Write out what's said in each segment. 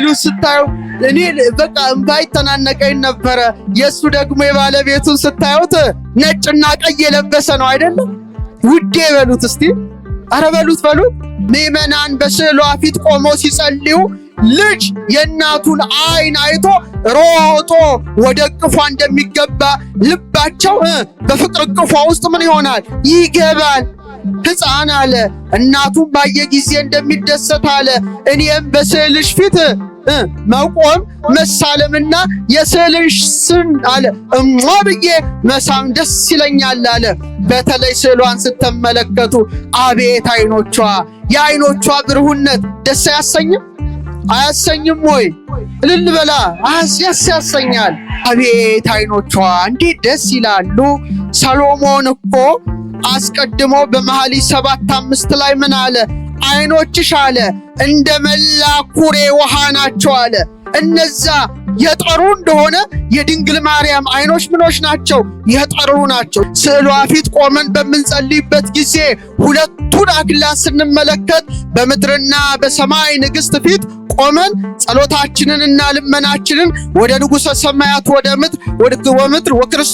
ስዕሉ ስታዩ እኔ በቃ እንባይ ተናነቀኝ ነበረ። የሱ ደግሞ የባለቤቱን ስታዩት ነጭና ቀይ የለበሰ ነው አይደለም? ውዴ በሉት እስቲ፣ አረ በሉት። ምዕመናን በስዕሏ ፊት ቆመው ሲጸልዩ ልጅ የእናቱን አይን አይቶ ሮጦ ወደ እቅፏ እንደሚገባ ልባቸው በፍቅር እቅፏ ውስጥ ምን ይሆናል? ይገባል። ሕፃን አለ እናቱን ባየ ጊዜ እንደሚደሰት አለ። እኔም በስዕልሽ ፊት መቆም መሳለምና የስዕልሽ ስን አለ ብዬ መሳም ደስ ይለኛል አለ። በተለይ ስዕሏን ስትመለከቱ አቤት አይኖቿ፣ የአይኖቿ ብሩህነት ደስ አያሰኝም? አያሰኝም ወይ? እልል በላ። ያሰኛል። አቤት አይኖቿ እንዴት ደስ ይላሉ። ሰሎሞን እኮ አስቀድሞ በመኃልየ 7:5 ላይ ምን አለ? አይኖችሽ አለ እንደ መላ ኩሬ ውሃ ናቸው አለ። እነዛ የጠሩ እንደሆነ የድንግል ማርያም አይኖች ምኖች ናቸው? የጠሩ ናቸው። ስዕሏ ፊት ቆመን በምንጸልይበት ጊዜ ሁለቱን አክሊላት ስንመለከት በምድርና በሰማይ ንግሥት ፊት ቆመን ጸሎታችንንና ልመናችንን ወደ ንጉሠ ሰማያት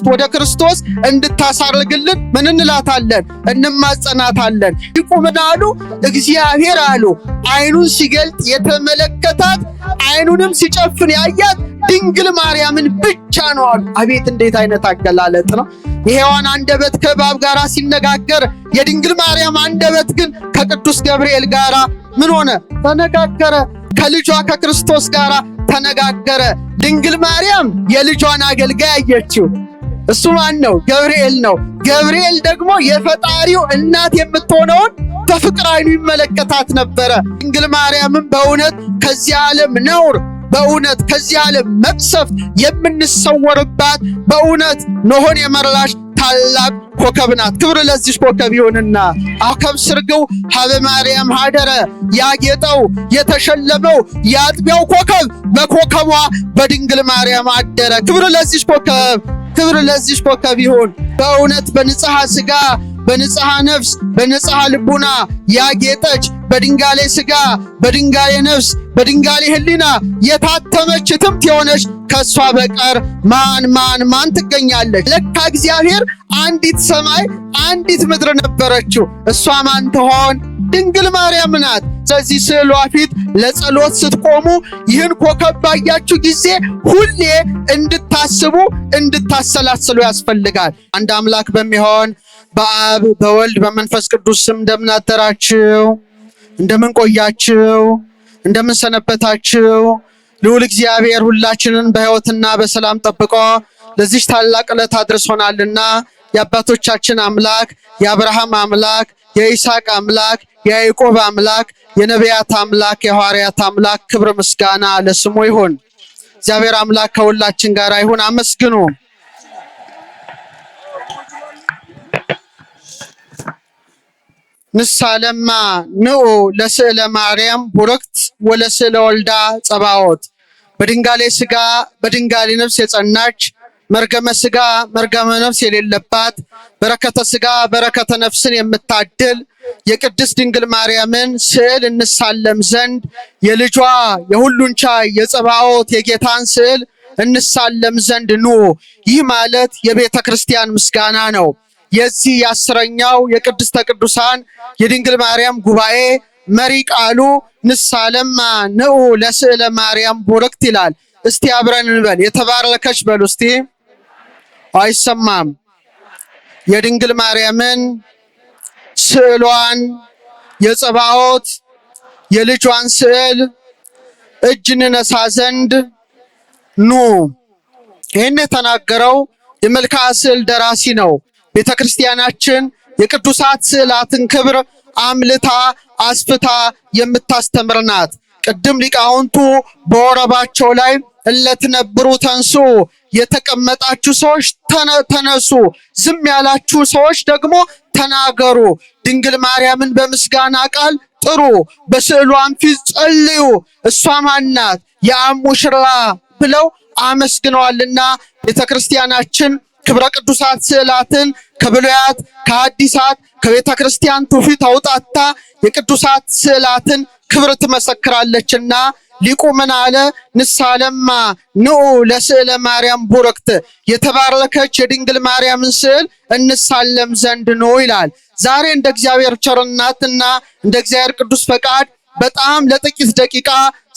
ወደ ክርስቶስ እንድታሳርግልን ምን እንላታለን? እንማጸናታለን። ሊቁ ምን አሉ? እግዚአብሔር አሉ አይኑን ሲገልጥ የተመለከታት አይኑንም ሲጨፍን ያያት ድንግል ማርያምን ብቻ ነው አሉ። አቤት እንዴት አይነት አገላለጥ ነው! የሔዋን አንደበት ከእባብ ጋር ሲነጋገር የድንግል ማርያም አንደበት ግን ከቅዱስ ገብርኤል ጋር ምን ሆነ? ተነጋገረ። ከልጇ ከክርስቶስ ጋር ተነጋገረ። ድንግል ማርያም የልጇን አገልጋይ አየችው። እሱ ማን ነው? ገብርኤል ነው። ገብርኤል ደግሞ የፈጣሪው እናት የምትሆነውን በፍቅር አይኑ ይመለከታት ነበረ። ድንግል ማርያምን በእውነት ከዚህ ዓለም ነውር፣ በእውነት ከዚህ ዓለም መቅሰፍት የምንሰወርባት በእውነት ኖሆን የመራሽ ታላቅ ኮከብ ናት። ክብር ለዚህ ኮከብ ይሁንና አከብ ስርግው ሀበ ማርያም ሀደረ ያጌጠው የተሸለመው የአጥቢያው ኮከብ በኮከቧ በድንግል ማርያም አደረ። ክብር ለዚህ ኮከብ፣ ክብር ለዚህ ኮከብ ይሁን። በእውነት በንጽሐ ሥጋ በንጽሐ ነፍስ በንጽሐ ልቡና ያጌጠች በድንጋሌ ሥጋ በድንጋሌ ነፍስ በድንጋሌ ሕሊና የታተመች ትምት የሆነች ከሷ በቀር ማን ትገኛለች? ለካ እግዚአብሔር አንዲት ሰማይ አንዲት ምድር ነበረችው። እሷ ማን ትሆን? ድንግል ማርያም ናት። ስለዚህ ስዕሏ ፊት ለጸሎት ስትቆሙ ይህን ኮከብ ባያችሁ ጊዜ ሁሌ እንድታስቡ እንድታሰላስሉ ያስፈልጋል። አንድ አምላክ በሚሆን በአብ በወልድ በመንፈስ ቅዱስ ስም እንደምን አደራችሁ? እንደምን ቆያችሁ? እንደምን ሰነበታችሁ? ልዑል እግዚአብሔር ሁላችንን በሕይወትና በሰላም ጠብቆ ለዚህ ታላቅ ዕለት አድርሶናልና የአባቶቻችን አምላክ የአብርሃም አምላክ የይስሐቅ አምላክ የያዕቆብ አምላክ የነቢያት አምላክ የሐዋርያት አምላክ ክብር ምስጋና ለስሙ ይሁን። እግዚአብሔር አምላክ ከሁላችን ጋር ይሁን። አመስግኑ። ንሳለማ ንዑ ለስዕለ ማርያም ቡርክት ወለስዕለ ወልዳ ጸባዖት። በድንጋሌ ሥጋ በድንጋሌ ነፍስ የጸናች መርገመ ሥጋ መርገመ ነፍስ የሌለባት በረከተ ሥጋ በረከተ ነፍስን የምታድል የቅድስት ድንግል ማርያምን ስዕል እንሳለም ዘንድ የልጇ የሁሉን ቻይ የጸባዖት የጌታን ስዕል እንሳለም ዘንድ ኑ። ይህ ማለት የቤተ ክርስቲያን ምስጋና ነው። የዚህ የአስረኛው የቅድስተ ቅዱሳን የድንግል ማርያም ጉባኤ መሪ ቃሉ ንሳለማ ንዑ ለስዕለ ማርያም ቡርክት ይላል። እስቲ አብረን እንበል። የተባረከች በሉ እስቲ። አይሰማም። የድንግል ማርያምን ስዕሏን የጸባዖት የልጇን ስዕል እጅ እንነሳ ዘንድ ኑ። ይህን የተናገረው የመልክዓ ስዕል ደራሲ ነው። ቤተ ክርስቲያናችን የቅዱሳት ስዕላትን ክብር አምልታ አስፍታ የምታስተምር ናት። ቅድም ሊቃውንቱ በወረባቸው ላይ እለትነብሩ ተንሱ፣ የተቀመጣችሁ ሰዎች ተነሱ፣ ዝም ያላችሁ ሰዎች ደግሞ ተናገሩ፣ ድንግል ማርያምን በምስጋና ቃል ጥሩ፣ በስዕሏን ፊት ጸልዩ፣ እሷ ማን ናት? የአብ ሙሽራ ብለው አመስግነዋልና ቤተ ክርስቲያናችን ክብረ ቅዱሳት ስዕላትን ከብሉያት ከሐዲሳት ከቤተ ክርስቲያን ትውፊት አውጣታ የቅዱሳት ስዕላትን ክብር ትመሰክራለችና ሊቁ ምን አለ? ንሳለማ ንዑ ለስዕለ ማርያም ቡርክት፣ የተባረከች የድንግል ማርያምን ስዕል እንሳለም ዘንድ ነው ይላል። ዛሬ እንደ እግዚአብሔር ቸርነትና እንደ እግዚአብሔር ቅዱስ ፈቃድ በጣም ለጥቂት ደቂቃ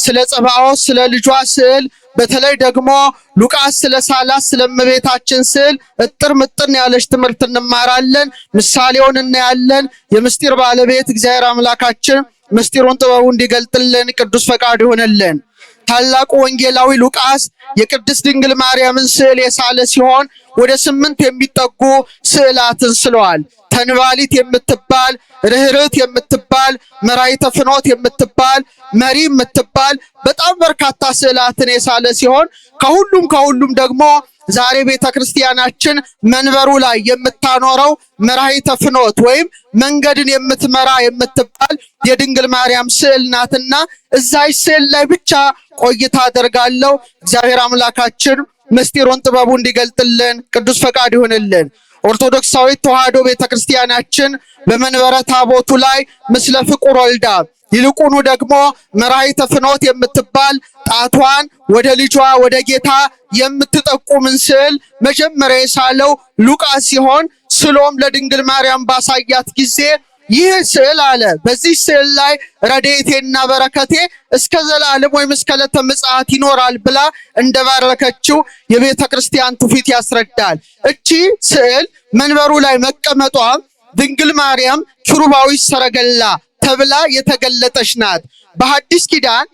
ስለ ጸባኦት ስለ ልጇ ስዕል በተለይ ደግሞ ሉቃስ ስለ ሳላት ስለ እመቤታችን ስዕል እጥር ምጥን ያለች ትምህርት እንማራለን። ምሳሌውን እናያለን። የምስጢር ባለቤት እግዚአብሔር አምላካችን ምስጢሩን ጥበቡ እንዲገልጥልን ቅዱስ ፈቃድ ይሆንልን። ታላቁ ወንጌላዊ ሉቃስ የቅድስት ድንግል ማርያምን ስዕል የሳለ ሲሆን ወደ 8 የሚጠጉ ስዕላትን ስለዋል። ተንባሊት የምትባል፣ ርህርት የምትባል፣ መራይተ ፍኖት የምትባል፣ መሪ የምትባል በጣም በርካታ ስዕላትን የሳለ ሲሆን ከሁሉም ደግሞ ዛሬ ቤተክርስቲያናችን መንበሩ ላይ የምታኖረው መራይተ ፍኖት ወይም መንገድን የምትመራ የምትባል የድንግል ማርያም ስዕል ናትና እዛች ስዕል ላይ ብቻ ቆይታ አደርጋለሁ። እግዚአብሔር አምላካችን ምስጢሩን ጥበቡ እንዲገልጥልን ቅዱስ ፈቃድ ይሁንልን። ኦርቶዶክሳዊት ተዋሕዶ ቤተክርስቲያናችን በመንበረ ታቦቱ ላይ ምስለ ፍቁር ወልዳ ይልቁኑ ደግሞ መራይተ ፍኖት የምትባል ጣቷን ወደ ልጇ ወደ ጌታ የምትጠቁምን ስዕል መጀመሪያ የሳለው ሉቃስ ሲሆን ስሎም ለድንግል ማርያም ባሳያት ጊዜ ይህ ስዕል አለ በዚህ ስዕል ላይ ረድኤቴና በረከቴ እስከ ዘላለም ወይም እስከ ዕለተ ምጽአት ይኖራል ብላ እንደባረከችው የቤተ ክርስቲያን ትውፊት ያስረዳል። እቺ ስዕል መንበሩ ላይ መቀመጧ ድንግል ማርያም ኪሩባዊት ሰረገላ ተብላ የተገለጠች ናት። በሐዲስ ኪዳን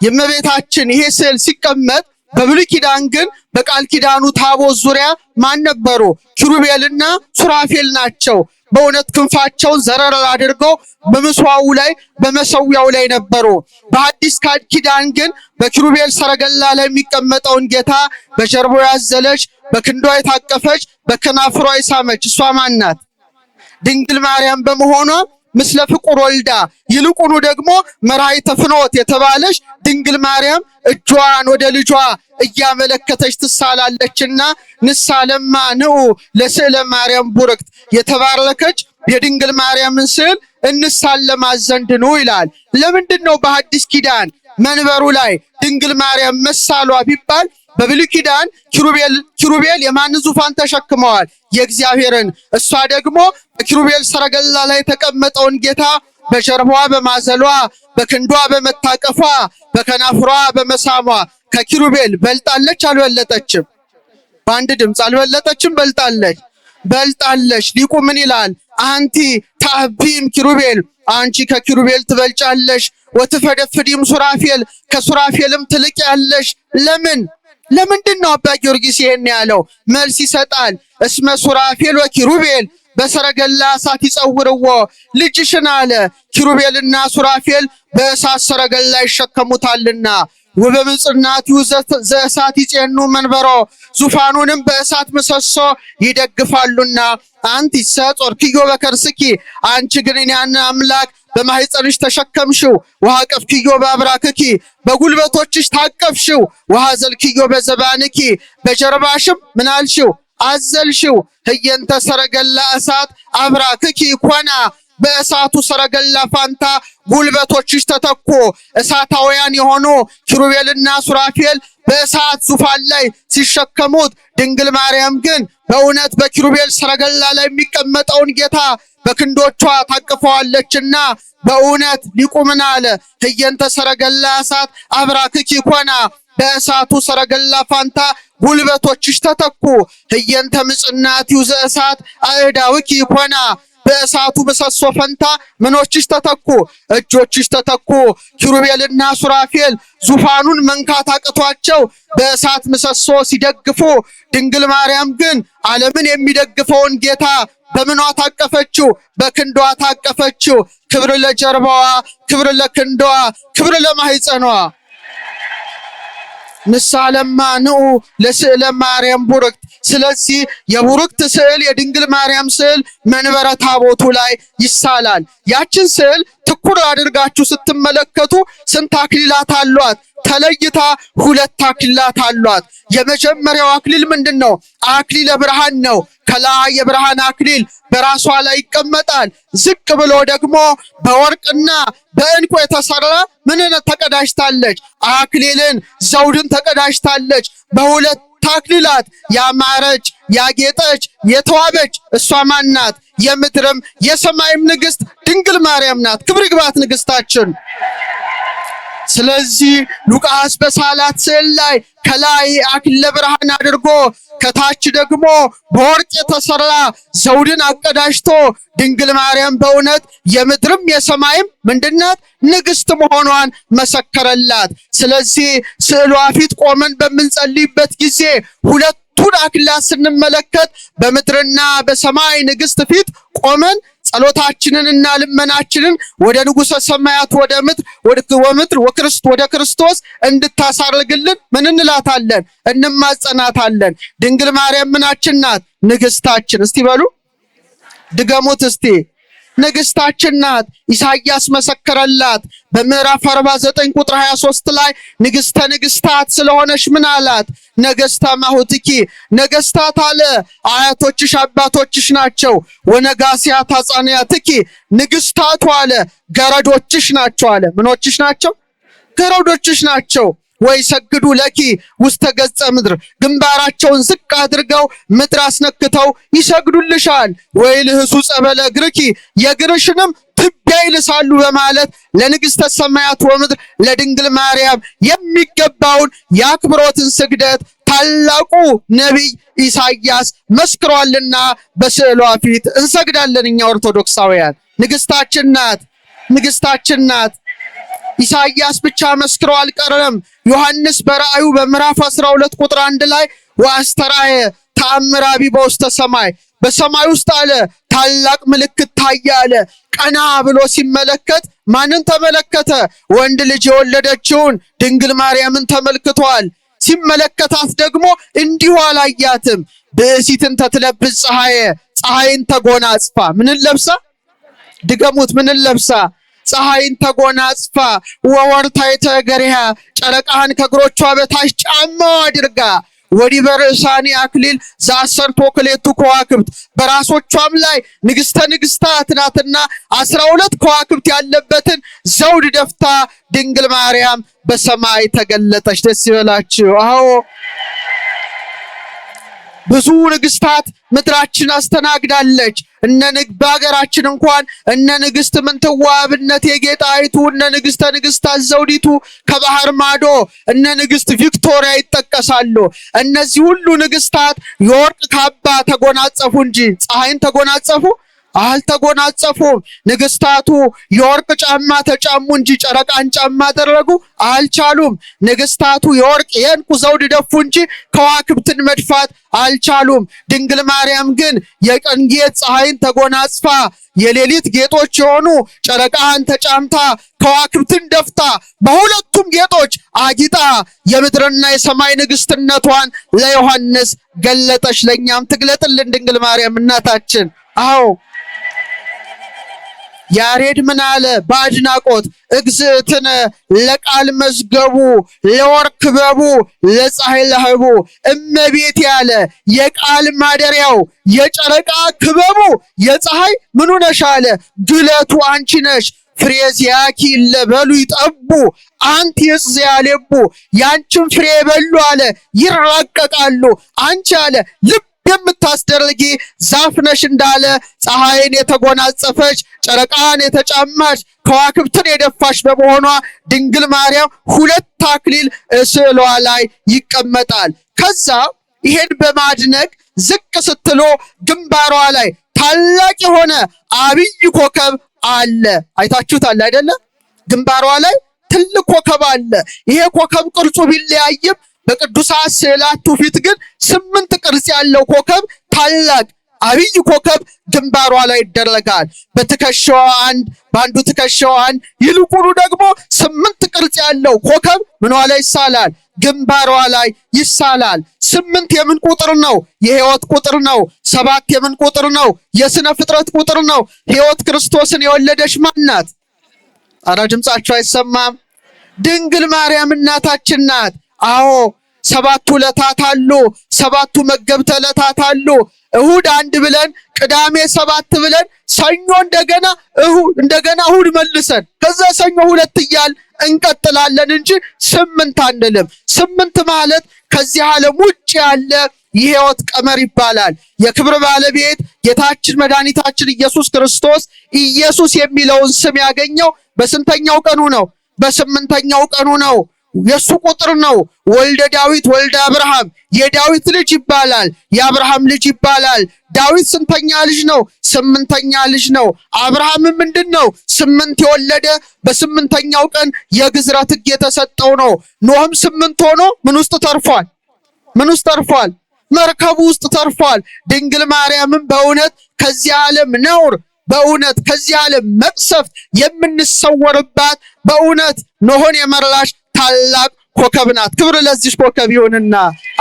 የእመቤታችን ይሄ ስዕል ሲቀመጥ፣ በብሉይ ኪዳን ግን በቃል ኪዳኑ ታቦት ዙሪያ ማን ነበሩ? ኪሩቤልና ሱራፌል ናቸው። በእውነት ክንፋቸውን ዘረር አድርገው በመስዋዕቱ ላይ በመሰዊያው ላይ ነበሩ። በሐዲስ ኪዳን ግን በኪሩቤል ሰረገላ ላይ የሚቀመጠውን ጌታ በጀርባው ያዘለች፣ በክንዷ የታቀፈች፣ በከናፍሯ የሳመች እሷ ማን ናት? ድንግል ማርያም በመሆኗ ምስለ ፍቁር ወልዳ ይልቁኑ ደግሞ መራይተ ፍኖት የተባለች ድንግል ማርያም እጇን ወደ ልጇ እያመለከተች ትሳላለችና ንሳለማ ንዑ ለስዕለ ማርያም ቡርክት፣ የተባረከች የድንግል ማርያምን ስዕል እንሳለማት ዘንድ ነው ይላል። ለምንድን ነው በሐዲስ ኪዳን መንበሩ ላይ ድንግል ማርያም መሳሏ ቢባል፣ በብሉይ ኪዳን ኪሩቤል የማን ዙፋን ተሸክመዋል? የእግዚአብሔርን። እሷ ደግሞ በኪሩቤል ሰረገላ ላይ የተቀመጠውን ጌታ በጀርባዋ በማዘሏ፣ በክንዷ በመታቀፏ፣ በከናፍሯ በመሳሟ ከኪሩቤል በልጣለች አልበለጠችም? በአንድ ድምፅ አልበለጠችም? በልጣለች። ሊቁ ምን ይላል? አንቲ ታህቢም ኪሩቤል፣ አንቺ ከኪሩቤል ትበልጫለሽ። ወትፈደፍዲም ሱራፌል፣ ከሱራፌልም ትልቅ ያለሽ። ለምንድን ነው አባ ጊዮርጊስ ይሄን ያለው? መልስ ይሰጣል። እስመ ሱራፌል ወኪሩቤል በሰረገላ እሳት ይጸውርዎ ልጅሽን አለ። ኪሩቤልና ሱራፌል በእሳት ሰረገላ ይሸከሙታልና። ወበምጽናቲው ዘእሳት ይጼኑ መንበሮ፣ ዙፋኑንም በእሳት ምሰሶ ይደግፋሉና። አንቲሰ ጾርክዮ በከርስኪ፣ አንቺ ግን ያን አምላክ በማህፀንሽ ተሸከምሽው። ወሃቀፍክዮ በአብራክኪ፣ በጉልበቶችሽ ታቀፍሽው። ወሃዘልክዮ በዘባንኪ፣ በጀርባሽም ምናልሽው አዘልሽው። ህየንተ ሰረገላ እሳት አብራክኪ ኮና፣ በእሳቱ ሰረገላ ፋንታ ጉልበቶችሽ ተተኩ። እሳታውያን የሆኑ ኪሩቤልና ሱራፌል በእሳት ዙፋን ላይ ሲሸከሙት፣ ድንግል ማርያም ግን በእውነት በኪሩቤል ሰረገላ ላይ የሚቀመጠውን ጌታ በክንዶቿ ታቅፈዋለችና። በእውነት ሊቁ ምን አለ? ህየንተ ሰረገላ እሳት አብራክኪ ኮና፣ በእሳቱ ሰረገላ ፋንታ ጉልበቶችሽ ተተኩ። ህየንተ ምጽናቲው ዘእሳት አእዳውኪ ኮና፣ በእሳቱ ምሰሶ ፈንታ ምኖችሽ ተተኩ? እጆችሽ ተተኩ። ኪሩቤልና ሱራፌል ዙፋኑን መንካት አቅቷቸው በእሳት ምሰሶ ሲደግፉ፣ ድንግል ማርያም ግን ዓለምን የሚደግፈውን ጌታ በምኗ ታቀፈችው? በክንዷ ታቀፈችው። ክብር ለጀርባዋ፣ ክብር ለክንዷ፣ ክብር ለማህፀኗ። ንሳለማ ንዑ ለስዕለ ማርያም ቡርክት። ስለዚህ የቡርክት ስዕል የድንግል ማርያም ስዕል መንበረ ታቦቱ ላይ ይሳላል። ያችን ስዕል ትኩር አድርጋችሁ ስትመለከቱ ስንት አክሊላት አሏት? ተለይታ ሁለት አክሊላት አሏት። የመጀመሪያው አክሊል ምንድነው? አክሊለ ብርሃን ነው። ከላይ የብርሃን አክሊል በራሷ ላይ ይቀመጣል። ዝቅ ብሎ ደግሞ በወርቅና በዕንቁ የተሰራ ምንን ተቀዳጅታለች? አክሊልን፣ ዘውድን ተቀዳጅታለች። በሁለት አክሊላት ያማረች፣ ያጌጠች፣ የተዋበች እሷ ማን ናት? የምድርም የሰማይም ንግሥት ድንግል ማርያም ናት። ክብር ይግባት ንግሥታችን። ስለዚህ ሉቃስ በሳላት ስዕል ላይ ከላይ አክሊለ ብርሃን አድርጎ ከታች ደግሞ በወርቅ የተሰራ ዘውድን አቀዳጅቶ ድንግል ማርያም በእውነት የምድርም የሰማይም ምንድናት? ንግሥት መሆኗን መሰከረላት። ስለዚህ ስዕሏ ፊት ቆመን በምንጸልይበት ጊዜ ሁለቱን አክሊላት ስንመለከት በምድርና በሰማይ ንግሥት ፊት ቆመን ጸሎታችንንና ልመናችንን ወደ ንጉሠ ሰማያት ወደ ክርስቶስ እንድታሳርግልን ምን እንላታለን? እንማጸናታለን። ድንግል ማርያም ምናችን ናት? ንግሥታችን። እስቲ በሉ ድገሙት እስቲ። ንግሥታችን ናት። ኢሳይያስ መሰከረላት በምዕራፍ 49 ቁጥር 23 ላይ ንግሥተ ንግሥታት ስለሆነች ምን አላት? ነገሥተ ማሁትኪ፣ ነገሥታት አለ አያቶችሽ አባቶችሽ ናቸው። ወነጋሲያት አጻንያትኪ፣ ንግሥታቱ አለ ገረዶችሽ ናቸው አለ። ምኖችሽ ናቸው? ገረዶችሽ ናቸው። ወይ ሰግዱ ለኪ ውስተ ገጸ ምድር፣ ግንባራቸውን ዝቅ አድርገው ምድር አስነክተው ይሰግዱልሻል። ወይ ልህሱ ጸበለ እግርኪ፣ የእግርሽንም ትቢያ ይልሳሉ በማለት ለንግሥተ ሰማያት ወምድር ለድንግል ማርያም የሚገባውን የአክብሮትን ስግደት ታላቁ ነቢይ ኢሳይያስ መስክሯልና በስዕሏ ፊት እንሰግዳለን እኛ ኦርቶዶክሳውያን። ንግሥታችን ናት፣ ንግሥታችን ናት። ኢሳይያስ ብቻ መስክሮ አልቀረም። ዮሐንስ በራእዩ በምዕራፍ 12 ቁጥር 1 ላይ ወአስተርአየ ተአምረ ኀቢበ ውስተ ሰማይ፣ በሰማይ ውስጥ አለ ታላቅ ምልክት ታየ አለ። ቀና ብሎ ሲመለከት ማንን ተመለከተ? ወንድ ልጅ የወለደችውን ድንግል ማርያምን ተመልክቷል። ሲመለከታት ደግሞ እንዲሁ አላያትም። ብእሲትን ተትለብስ ፀሐየ፣ ፀሐይን ተጎናጽፋ ምንን ለብሳ? ድገሙት፣ ምንን ለብሳ? ፀሐይን ተጎናጽፋ። ወወርታይተ እገሪሃ፣ ጨረቃህን ከእግሮቿ በታች ጫማዋ አድርጋ። ወዲበ ርእሳኒ አክሊል ዘአሰርቶ ክልኤቱ ከዋክብት፣ በራሶቿም ላይ ንግሥተ ንግሥታት ናትና 12 ከዋክብት ያለበትን ዘውድ ደፍታ ድንግል ማርያም በሰማይ ተገለጠች። ደስ ይበላችሁ። አዎ ብዙ ንግሥታት ምድራችን አስተናግዳለች። በሀገራችን እንኳን እነ ንግሥት ምንትዋብ፣ እነ እቴጌ ጣይቱ፣ እነ ንግሥተ ንግሥታት ዘውዲቱ ከባህር ማዶ እነ ንግሥት ቪክቶሪያ ይጠቀሳሉ። እነዚህ ሁሉ ንግሥታት የወርቅ ካባ ተጎናጸፉ እንጂ ፀሐይን ተጎናጸፉ? አልተጎናጸፉም። ንግሥታቱ የወርቅ ጫማ ተጫሙ እንጂ ጨረቃን ጫማ አደረጉ? አልቻሉም። ንግሥታቱ የወርቅ የዕንቁ ዘውድ ደፉ እንጂ ከዋክብትን መድፋት አልቻሉም። ድንግል ማርያም ግን የቀን ጌጥ ፀሐይን ተጎናጽፋ የሌሊት ጌጦች የሆኑ ጨረቃን ተጫምታ ከዋክብትን ደፍታ በሁለቱም ጌጦች አጊጣ የምድርና የሰማይ ንግሥትነቷን ለዮሐንስ ገለጠች። ለእኛም ትግለጥልን ድንግል ማርያም እናታችን። አዎ ያሬድ ምን አለ በአድናቆት? እግዝእትነ ለቃል መዝገቡ ለወርቅ ክበቡ ለፀሐይ ለህቡ። እመቤት ያለ የቃል ማደሪያው የጨረቃ ክበቡ የፀሐይ ምኑ ነሽ አለ ግለቱ አንቺ ነሽ። ፍሬ ዚአኪ ለበሉ ይጠቡ አንቲ ዕፅ ያሌቡ፣ ያንቺን ፍሬ የበሉ አለ ይራቀቃሉ። አንቺ አለ ልብ የምታስደርጊ ዛፍ ነሽ እንዳለ ፀሐይን የተጎናጸፈች ጨረቃን የተጫማች ከዋክብትን የደፋች በመሆኗ ድንግል ማርያም ሁለት አክሊል ስዕሏ ላይ ይቀመጣል። ከዛ ይሄን በማድነቅ ዝቅ ስትሎ ግንባሯ ላይ ታላቅ የሆነ አብይ ኮከብ አለ። አይታችሁታል አይደለ? ግንባሯ ላይ ትልቅ ኮከብ አለ። ይሄ ኮከብ ቅርጹ ቢለያይም በቅዱሳት ስዕላት ትውፊት ግን 8 ቅርጽ ያለው ኮከብ ታላቅ አብይ ኮከብ ግንባሯ ላይ ይደረጋል። በትከሻዋ አንድ፣ በአንዱ ትከሻዋ አንድ፣ ይልቁኑ ደግሞ 8 ቅርጽ ያለው ኮከብ ምኗ ላይ ይሳላል? ግንባሯ ላይ ይሳላል። 8 የምን ቁጥር ነው? የሕይወት ቁጥር ነው። 7 የምን ቁጥር ነው? የሥነ ፍጥረት ቁጥር ነው። ሕይወት ክርስቶስን የወለደች ማን ናት? አረ ድምጻችሁ አይሰማም። ድንግል ማርያም እናታችን ናት። አዎ 7 ዕለታት አሉ፣ 7 መገብተ ዕለታት አሉ። እሁድ 1 ብለን ቅዳሜ 7 ብለን ሰኞ እንደገና እሁድ መልሰን ከዛ ሰኞ 2 እያል እንቀጥላለን እንጂ 8 አንልም። 8 ማለት ከዚህ ዓለም ውጭ ያለ የሕይወት ቀመር ይባላል። የክብር ባለቤት ጌታችን መድኃኒታችን ኢየሱስ ክርስቶስ ኢየሱስ የሚለውን ስም ያገኘው በስንተኛው ቀኑ ነው? በ8ኛው ቀኑ ነው። የሱ ቁጥር ነው። ወልደ ዳዊት ወልደ አብርሃም፣ የዳዊት ልጅ ይባላል፣ የአብርሃም ልጅ ይባላል። ዳዊት ስንተኛ ልጅ ነው? 8ኛ ልጅ ነው። አብርሃምም ምንድነው? 8 የወለደ በ8ኛው ቀን የግዝረት ሕግ የተሰጠው ነው። ኖህም 8 ሆኖ ምን ውስጥ ተርፏል? መርከቡ ውስጥ ተርፏል። ድንግል ማርያምም በእውነት ከዚህ ዓለም ነውር፣ በእውነት ከዚህ ዓለም መቅሰፍት የምንሰወርባት በእውነት ኖሆን የመራሽ ታላቅ ኮከብ ናት። ክብር ለዚህ ኮከብ ይሁንና፣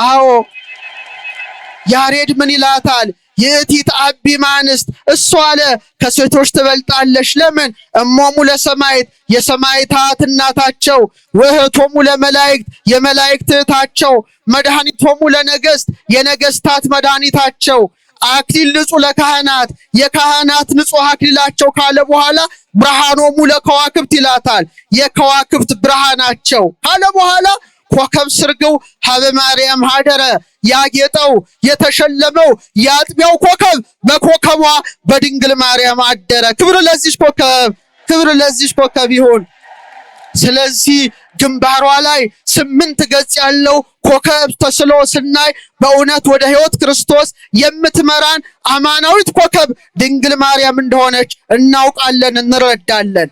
አዎ ያሬድ ምን ይላታል? ይእቲ ተአቢ እምአንስት፣ እሷ አለ ከሴቶች ትበልጣለች። ለምን? እሞሙ ለሰማዕት፣ የሰማዕታት እናታቸው፣ ወእህቶሙ ለመላእክት፣ የመላእክት እህታቸው፣ መድኃኒቶሙ ለነገሥት፣ የነገሥታት መድኃኒታቸው፣ አክሊል ንጹሕ ለካህናት፣ የካህናት ንጹሕ አክሊላቸው ካለ በኋላ ብርሃኖሙ ለከዋክብት ይላታል። የከዋክብት ብርሃናቸው ካለ በኋላ ኮከብ ስርግው ሀበ ማርያም ሀደረ፣ ያጌጠው የተሸለመው የአጥቢያው ኮከብ በኮከቧ በድንግል ማርያም አደረ። ክብር ለዚህ ኮከብ ይሁን። ስለዚህ ግንባሯ ላይ 8 ገጽ ያለው ኮከብ ተስሎ ስናይ በእውነት ወደ ሕይወት ክርስቶስ የምትመራን አማናዊት ኮከብ ድንግል ማርያም እንደሆነች እናውቃለን፣ እንረዳለን።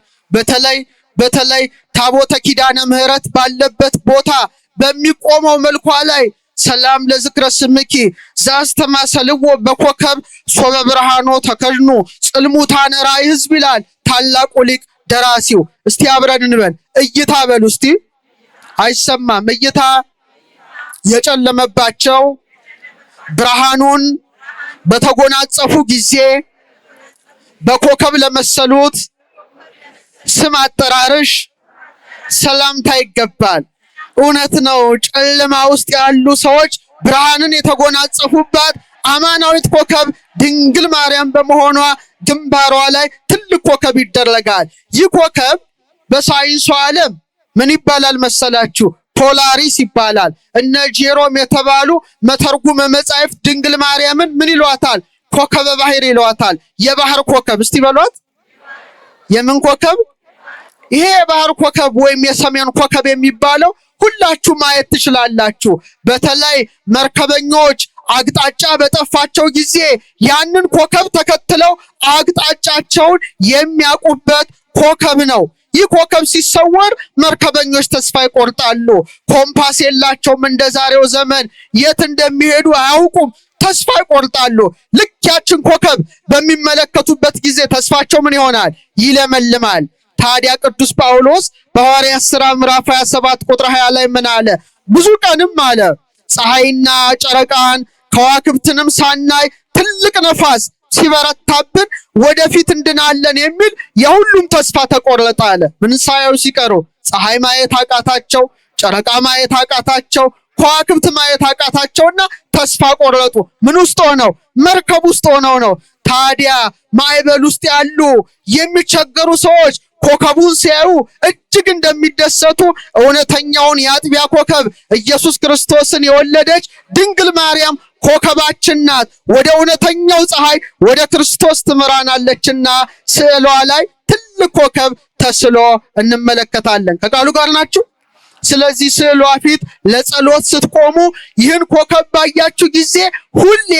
በተለይ ታቦተ ኪዳነ ምሕረት ባለበት ቦታ በሚቆመው መልኳ ላይ ሰላም ለዝክረ ስምኪ ዘአስተማሰልዎ በኮከብ ሶበ ብርሃኖ ተከድኑ ጽልሙታነ ራእይ ሕዝብ ይላል ታላቁ ሊቅ ደራሲው። እስቲ አብረን እንበል እይታ በሉ እስቲ። አይሰማም። እይታ የጨለመባቸው ብርሃኑን በተጎናጸፉ ጊዜ በኮከብ ለመሰሉት ስም አጠራርሽ ሰላምታ ይገባል። እውነት ነው። ጨለማ ውስጥ ያሉ ሰዎች ብርሃንን የተጎናጸፉባት አማናዊት ኮከብ ድንግል ማርያም በመሆኗ ግንባሯ ላይ ትልቅ ኮከብ ይደረጋል። ይህ ኮከብ በሳይንሱ ዓለም ምን ይባላል መሰላችሁ? ፖላሪስ ይባላል። እነ ጄሮም የተባሉ መተርጉመ መጻሕፍት ድንግል ማርያምን ምን ይሏታል? ኮከበ ባህር ይሏታል። የባህር ኮከብ እስቲ በሏት። የምን ኮከብ? ይሄ የባህር ኮከብ ወይም የሰሜን ኮከብ የሚባለው ሁላችሁ ማየት ትችላላችሁ። በተለይ መርከበኞች አቅጣጫ በጠፋቸው ጊዜ ያንን ኮከብ ተከትለው አቅጣጫቸውን የሚያውቁበት ኮከብ ነው። ይህ ኮከብ ሲሰወር መርከበኞች ተስፋ ይቆርጣሉ። ኮምፓስ የላቸውም። እንደ ዛሬው ዘመን የት እንደሚሄዱ አያውቁም። ተስፋ ይቆርጣሉ። ልክ ያችን ኮከብ በሚመለከቱበት ጊዜ ተስፋቸው ምን ይሆናል? ይለመልማል። ታዲያ ቅዱስ ጳውሎስ በሐዋርያት ሥራ ምዕራፍ 27 ቁጥር 20 ላይ ምን አለ? ብዙ ቀንም አለ ፀሐይና ጨረቃን ከዋክብትንም ሳናይ ትልቅ ነፋስ ሲበረታብን ወደፊት እንድናለን የሚል የሁሉም ተስፋ ተቆረጠ አለ። ምን ሳያዩ ሲቀሩ ፀሐይ ማየት አቃታቸው፣ ጨረቃ ማየት አቃታቸው፣ ከዋክብት ማየት አቃታቸውና ተስፋ ቆረጡ። ምን ውስጥ ሆነው? መርከብ ውስጥ ሆነው ነው። ታዲያ ማዕበል ውስጥ ያሉ የሚቸገሩ ሰዎች ኮከቡን ሲያዩ እጅግ እንደሚደሰቱ እውነተኛውን የአጥቢያ ኮከብ ኢየሱስ ክርስቶስን የወለደች ድንግል ማርያም ኮከባችን ናት። ወደ እውነተኛው ፀሐይ ወደ ክርስቶስ ትመራናለችና ስዕሏ ላይ ትልቅ ኮከብ ተስሎ እንመለከታለን። ከቃሉ ጋር ናችሁ? ስለዚህ ስዕሏ ፊት ለጸሎት ስትቆሙ ይህን ኮከብ ባያችሁ ጊዜ ሁሌ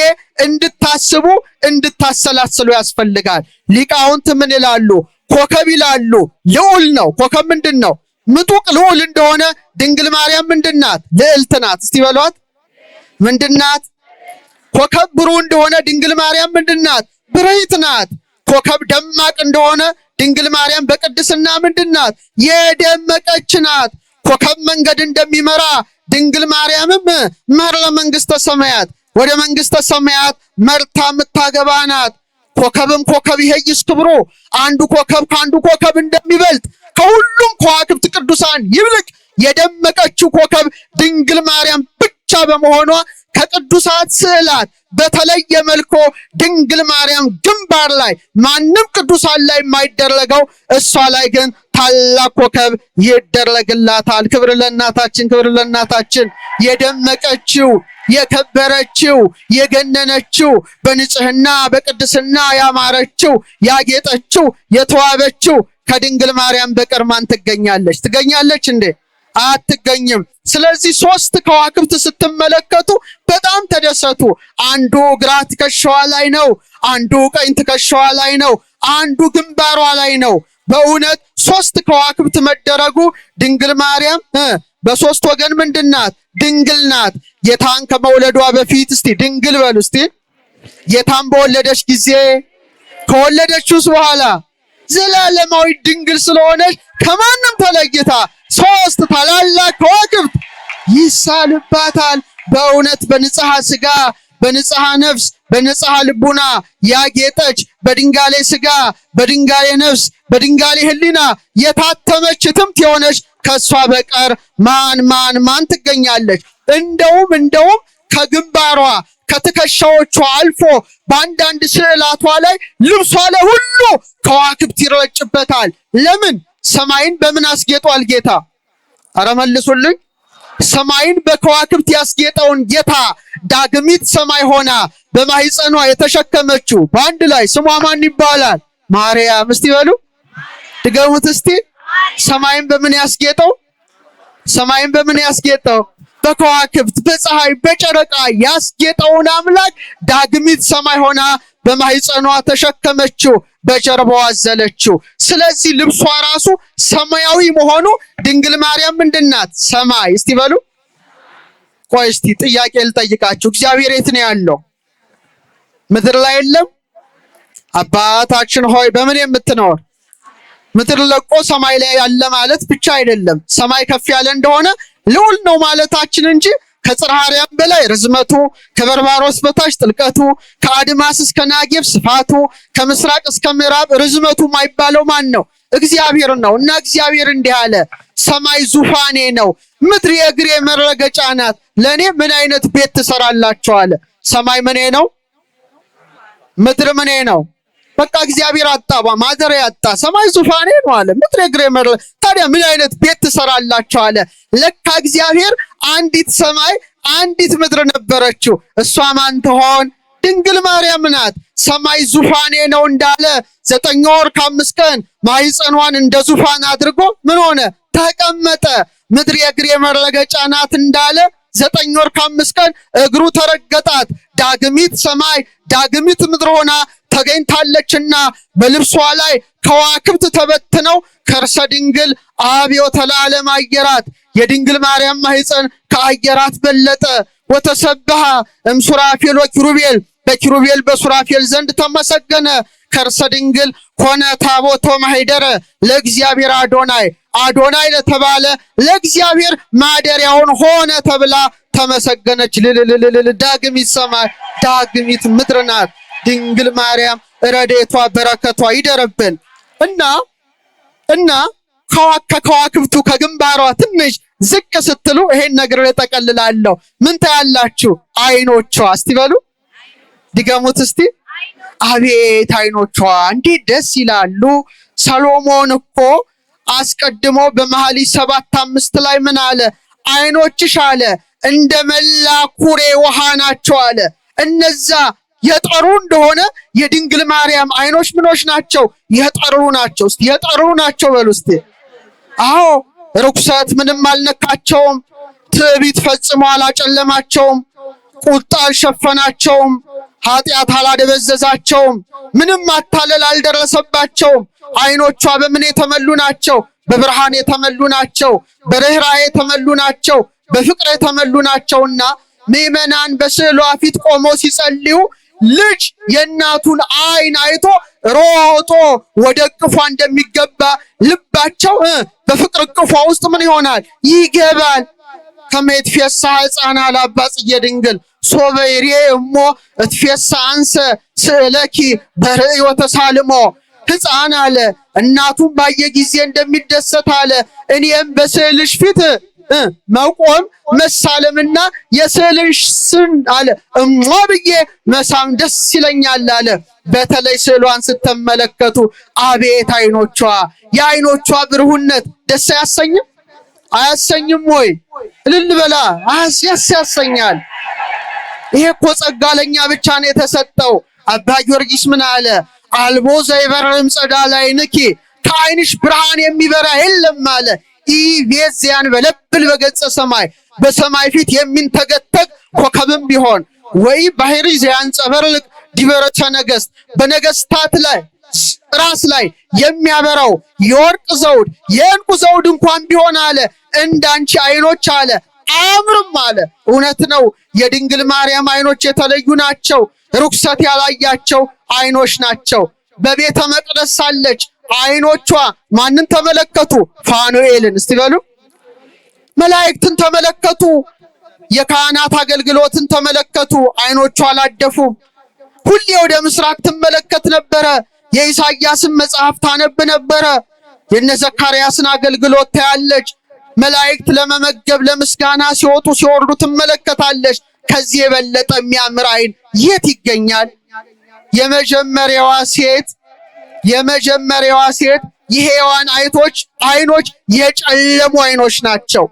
እንድታስቡ እንድታሰላስሉ ያስፈልጋል። ሊቃውንት ምን ይላሉ? ኮከብ ይላሉ ልዑል ነው። ኮከብ ምንድን ነው? ምጡቅ ልዑል እንደሆነ ድንግል ማርያም ምንድናት? ልዕልት ናት። እስቲ በሏት። ምንድናት? ኮከብ ብሩህ እንደሆነ ድንግል ማርያም ምንድናት? ብርሂት ናት። ኮከብ ደማቅ እንደሆነ ድንግል ማርያም በቅድስና ምንድናት? የደመቀች ናት። ኮከብ መንገድ እንደሚመራ ድንግል ማርያምም መር ለመንግስተ ሰማያት ወደ መንግስተ ሰማያት መርታ የምታገባ ናት። ኮከብም ኮከብ ይሄይስ ክብሩ፣ አንዱ ኮከብ ከአንዱ ኮከብ እንደሚበልጥ ከሁሉም ከዋክብት ቅዱሳን ይልቅ የደመቀችው ኮከብ ድንግል ማርያም ብቻ በመሆኗ ከቅዱሳት ስዕላት በተለየ መልኩ ድንግል ማርያም ግንባር ላይ ማንም ቅዱሳን ላይ የማይደረገው እሷ ላይ ግን ታላቅ ኮከብ ይደረግላታል። ክብር ለእናታችን፣ ክብር ለእናታችን። የደመቀችው የከበረችው የገነነችው በንጽህና በቅድስና ያማረችው ያጌጠችው የተዋበችው ከድንግል ማርያም በቀር ማን ትገኛለች? ትገኛለች እንዴ? አትገኝም። ስለዚህ ሶስት ከዋክብት ስትመለከቱ በጣም ተደሰቱ። አንዱ ግራ ትከሻዋ ላይ ነው፣ አንዱ ቀኝ ትከሻዋ ላይ ነው፣ አንዱ ግንባሯ ላይ ነው። በእውነት ሶስት ከዋክብት መደረጉ ድንግል ማርያም በሶስት ወገን ምንድናት? ድንግል ናት። ጌታን ከመውለዷ በፊት እስቲ ድንግል በሉ እስቲ። ጌታን በወለደች ጊዜ ከወለደችውስ በኋላ ዘላለማዊ ድንግል ስለሆነች ከማንም ተለይታ ሶስት ታላላቅ ከዋክብት ይሳልባታል። በእውነት በንጽሐ ሥጋ በንጽሐ ነፍስ በንጽሐ ልቡና ያጌጠች በድንጋሌ ሥጋ በድንጋሌ ነፍስ በድንጋሌ ሕሊና የታተመች ትምት የሆነች ከሷ በቀር ማን ትገኛለች? እንደውም ከግንባሯ ከትከሻዎቿ አልፎ በአንዳንድ ስዕላቷ ላይ ልብሷ ላይ ሁሉ ከዋክብት ይረጭበታል። ለምን? ሰማይን በምን አስጌጧል ጌታ? አረ መልሱልኝ። ሰማይን በከዋክብት ያስጌጠውን ጌታ ዳግሚት ሰማይ ሆና በማህፀኗ የተሸከመችው በአንድ ላይ ስሟ ማን ይባላል? ማርያም። እስቲ በሉ ድገሙት እስቲ። ሰማይን በምን ያስጌጠው? ሰማይን በምን ያስጌጠው? በከዋክብት በፀሐይ በጨረቃ ያስጌጠውን አምላክ ዳግሚት ሰማይ ሆና በማህፀኗ ተሸከመችው፣ በጀርባዋ አዘለችው። ስለዚህ ልብሷ ራሱ ሰማያዊ መሆኑ ድንግል ማርያም ምንድናት? ሰማይ። እስቲ በሉ። ቆይ እስቲ ጥያቄ ልጠይቃችሁ። እግዚአብሔር የት ነው ያለው? ምድር ላይ የለም? አባታችን ሆይ በምን የምትኖር? ምድር ለቆ ሰማይ ላይ ያለ ማለት ብቻ አይደለም። ሰማይ ከፍ ያለ እንደሆነ ልዑል ነው ማለታችን እንጂ ከጽርሐ አርያም በላይ ርዝመቱ፣ ከበርባሮስ በታች ጥልቀቱ፣ ከአድማስ እስከ ናጌብ ስፋቱ፣ ከምስራቅ እስከ ምዕራብ ርዝመቱ የማይባለው ማን ነው? እግዚአብሔር ነው። እና እግዚአብሔር እንዲህ አለ፣ ሰማይ ዙፋኔ ነው፣ ምድር የእግሬ መረገጫ ናት። ለእኔ ምን አይነት ቤት ትሰራላችሁ አለ። ሰማይ ምኔ ነው? ምድር ምኔ ነው? በቃ እግዚአብሔር አጣ፣ ማደሪያ አጣ። ሰማይ ዙፋኔ ነው አለ፣ ምድር የእግሬ መረገጫ። ታዲያ ምን አይነት ቤት ትሰራላችሁ አለ። ለካ እግዚአብሔር አንዲት ሰማይ አንዲት ምድር ነበረችው። እሷ ማን ትሆን? ድንግል ማርያም ናት። ሰማይ ዙፋኔ ነው እንዳለ 9 ወር ከ5 ቀን ማህፀኗን እንደ ዙፋን አድርጎ ምን ሆነ? ተቀመጠ። ምድር የእግሬ መረገጫ ናት እንዳለ 9 ወር ከ5 ቀን እግሩ ተረገጣት። ዳግሚት ሰማይ ዳግሚት ምድር ሆና ተገኝታለችና በልብሷ ላይ ከዋክብት ተበትነው ከርሰ ድንግል አብዮተ ለዓለም አየራት። የድንግል ማርያም ማህፀን ከአየራት በለጠ። ወተሰብሐ እምሱራፌል ወኪሩቤል፣ በኪሩቤል በሱራፌል ዘንድ ተመሰገነ። ከርሰ ድንግል ኮነ ታቦቶ ማኅደረ ለእግዚአብሔር አዶናይ፣ አዶናይ ለተባለ ለእግዚአብሔር ማደሪያውን ሆነ ተብላ ተመሰገነች። ልልልልል ዳግሚት ሰማይ ዳግሚት ምድር ናት ድንግል ማርያም። ረድኤቷ በረከቷ ይደረብን እና ከከዋክብቱ ከግንባሯ ትንሽ ዝቅ ስትሉ ይሄን ነገር እጠቀልላለሁ። ምን ታያላችሁ? አይኖቿ። እስቲ በሉ ድገሙት እስቲ። አቤት አይኖቿ እንዴት ደስ ይላሉ። ሰሎሞን እኮ አስቀድሞ በመኃልየ 7:5 ላይ ምን አለ? አይኖችሽ አለ እንደ መላ ኩሬ ውሃ ናቸው አለ። እነዛ የጠሩ እንደሆነ የድንግል ማርያም አይኖች ምኖች ናቸው? የጠሩ ናቸው። እስቲ የጠሩ ናቸው በሉ እስቲ። አዎ ርኩሰት ምንም አልነካቸውም። ትዕቢት ፈጽሞ አላጨለማቸውም። ቁጣ አልሸፈናቸውም። ኃጢአት አላደበዘዛቸውም። ምንም ማታለል አልደረሰባቸውም። አይኖቿ በምን የተመሉ ናቸው? በብርሃን የተመሉ ናቸው። በርኅራኄ የተመሉ ናቸው። በፍቅር የተመሉ ናቸውና ምዕመናን በስዕሏ ፊት ቆመው ሲጸልዩ ልጅ የእናቱን አይን አይቶ ሮጦ ወደ እቅፏ እንደሚገባ ልባቸው በፍቅር እቅፏ ውስጥ ምን ይሆናል? ይገባል። ከመትፌሳ ሕፃና ለአባጽየ ድንግል ሶበይሬ እሞ እትፌሳ አንሰ ስእለኪ በርእዮ ተሳልሞ። ሕፃን አለ እናቱን ባየ ጊዜ እንደሚደሰት አለ እኔም በስዕልሽ ፊት መቆም መሳለምና የስዕልሽን አለ ብዬ መሳም ደስ ይለኛል አለ። በተለይ ስዕሏን ስትመለከቱ አቤት አይኖቿ፣ የአይኖቿ ብሩህነት ደስ አያሰኝም? አያሰኝም ወይ? እልል በላ ያሰኛል። ይሄ እኮ ጸጋ ለኛ ብቻ ነው የተሰጠው። አባ ጊዮርጊስ ምን አለ? አልቦ ዘይበርም ጸዳለ ዓይንኪ፣ ከዓይንሽ ብርሃን የሚበራ የለም አለ። ኢቤዝያን በለብል በገጸ ሰማይ፣ በሰማይ ፊት የሚንተገተግ ኮከብም ቢሆን ወይ ባህሪ ዘያንጸበርቅ ዲበረተ ነገሥት፣ በነገስታት ላይ ራስ ላይ የሚያበራው የወርቅ ዘውድ የዕንቁ ዘውድ እንኳን ቢሆን አለ እንዳንቺ አይኖች አለ አያምርም አለ። እውነት ነው። የድንግል ማርያም አይኖች የተለዩ ናቸው። ርኩሰት ያላያቸው አይኖች ናቸው። በቤተ መቅደስ ሳለች አይኖቿ ማንን ተመለከቱ? ፋኑኤልን። እስቲ በሉ መላእክትን ተመለከቱ። የካህናት አገልግሎትን ተመለከቱ። አይኖቿ አላደፉም። ሁሌ ወደ ምስራቅ ትመለከት ነበረ። የኢሳይያስን መጽሐፍ ታነብ ነበረ። የነ ዘካርያስን አገልግሎት ታያለች። መላእክት ለመመገብ ለምስጋና ሲወጡ ሲወርዱ ትመለከታለች። ከዚህ የበለጠ የሚያምር አይን የት ይገኛል? የመጀመሪያዋ ሴት የሔዋን አይኖች የጨለሙ አይኖች ናቸው።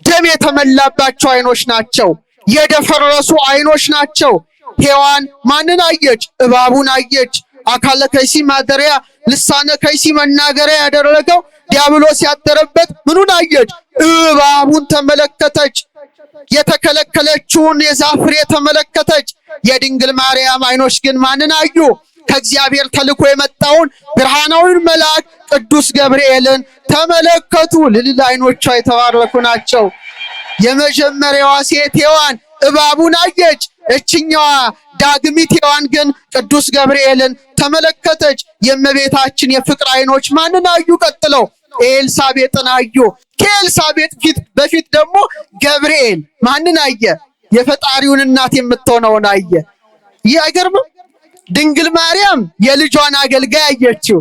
ደም የተመላባቸው አይኖች ናቸው። የደፈረሱ አይኖች ናቸው። ሔዋን ማንን አየች? እባቡን አየች። አካለ ከይሲ ማደሪያ ልሳነ ከይሲ መናገሪያ ያደረገው ዲያብሎስ ያደረበት ምኑን አየች? እባቡን ተመለከተች። የተከለከለችውን የዛፍ ፍሬ ተመለከተች። የድንግል ማርያም አይኖች ግን ማንን አዩ? ከእግዚአብሔር ተልኮ የመጣውን ብርሃናዊውን መልአክ ቅዱስ ገብርኤልን ተመለከቱ። ልዕል አይኖቿ የተባረኩ ናቸው። የመጀመሪያዋ ሴት ሔዋን እባቡን አየች። እችኛዋ ዳግሚት ሔዋን ግን ቅዱስ ገብርኤልን ተመለከተች። የእመቤታችን የፍቅር አይኖች ማንን አዩ? ቀጥለው ኤልሳቤጥን አዩ። ከኤልሳቤጥ በፊት ደግሞ ገብርኤል ማንን አየ? የፈጣሪውን እናት የምትሆነውን አየ። ይህ አይገርምም? ድንግል ማርያም የልጇን አገልጋይ አየችው።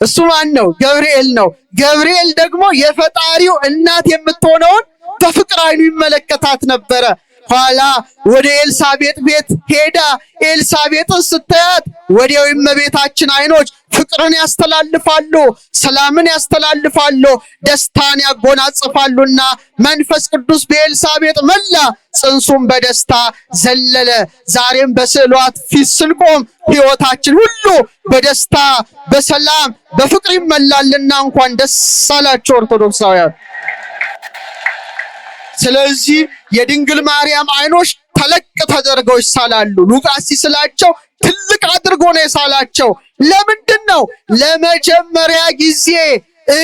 እሱ ማን ነው? ገብርኤል ነው። ገብርኤል ደግሞ የፈጣሪው እናት የምትሆነውን በፍቅር አይኑ ይመለከታት ነበረ። ኋላ ወደ ኤልሳቤጥ ቤት ሄዳ ኤልሳቤጥን ስታያት ወዲያው የእመቤታችን አይኖች ፍቅርን ያስተላልፋሉ፣ ሰላምን ያስተላልፋሉ፣ ደስታን ያጎናጽፋሉና መንፈስ ቅዱስ በኤልሳቤጥ መላ፣ ጽንሱም በደስታ ዘለለ። ዛሬም በስዕሏት ፊት ስንቆም ሕይወታችን ሁሉ በደስታ በሰላም በፍቅር ይመላልና እንኳን ደስ አላችሁ ኦርቶዶክሳውያን። ስለዚህ የድንግል ማርያም አይኖች ተለቅ ተደርገው ይሳላሉ። ሉቃስ ሲስላቸው ትልቅ አድርጎ ነው የሳላቸው። ለምንድን ነው? ለመጀመሪያ ጊዜ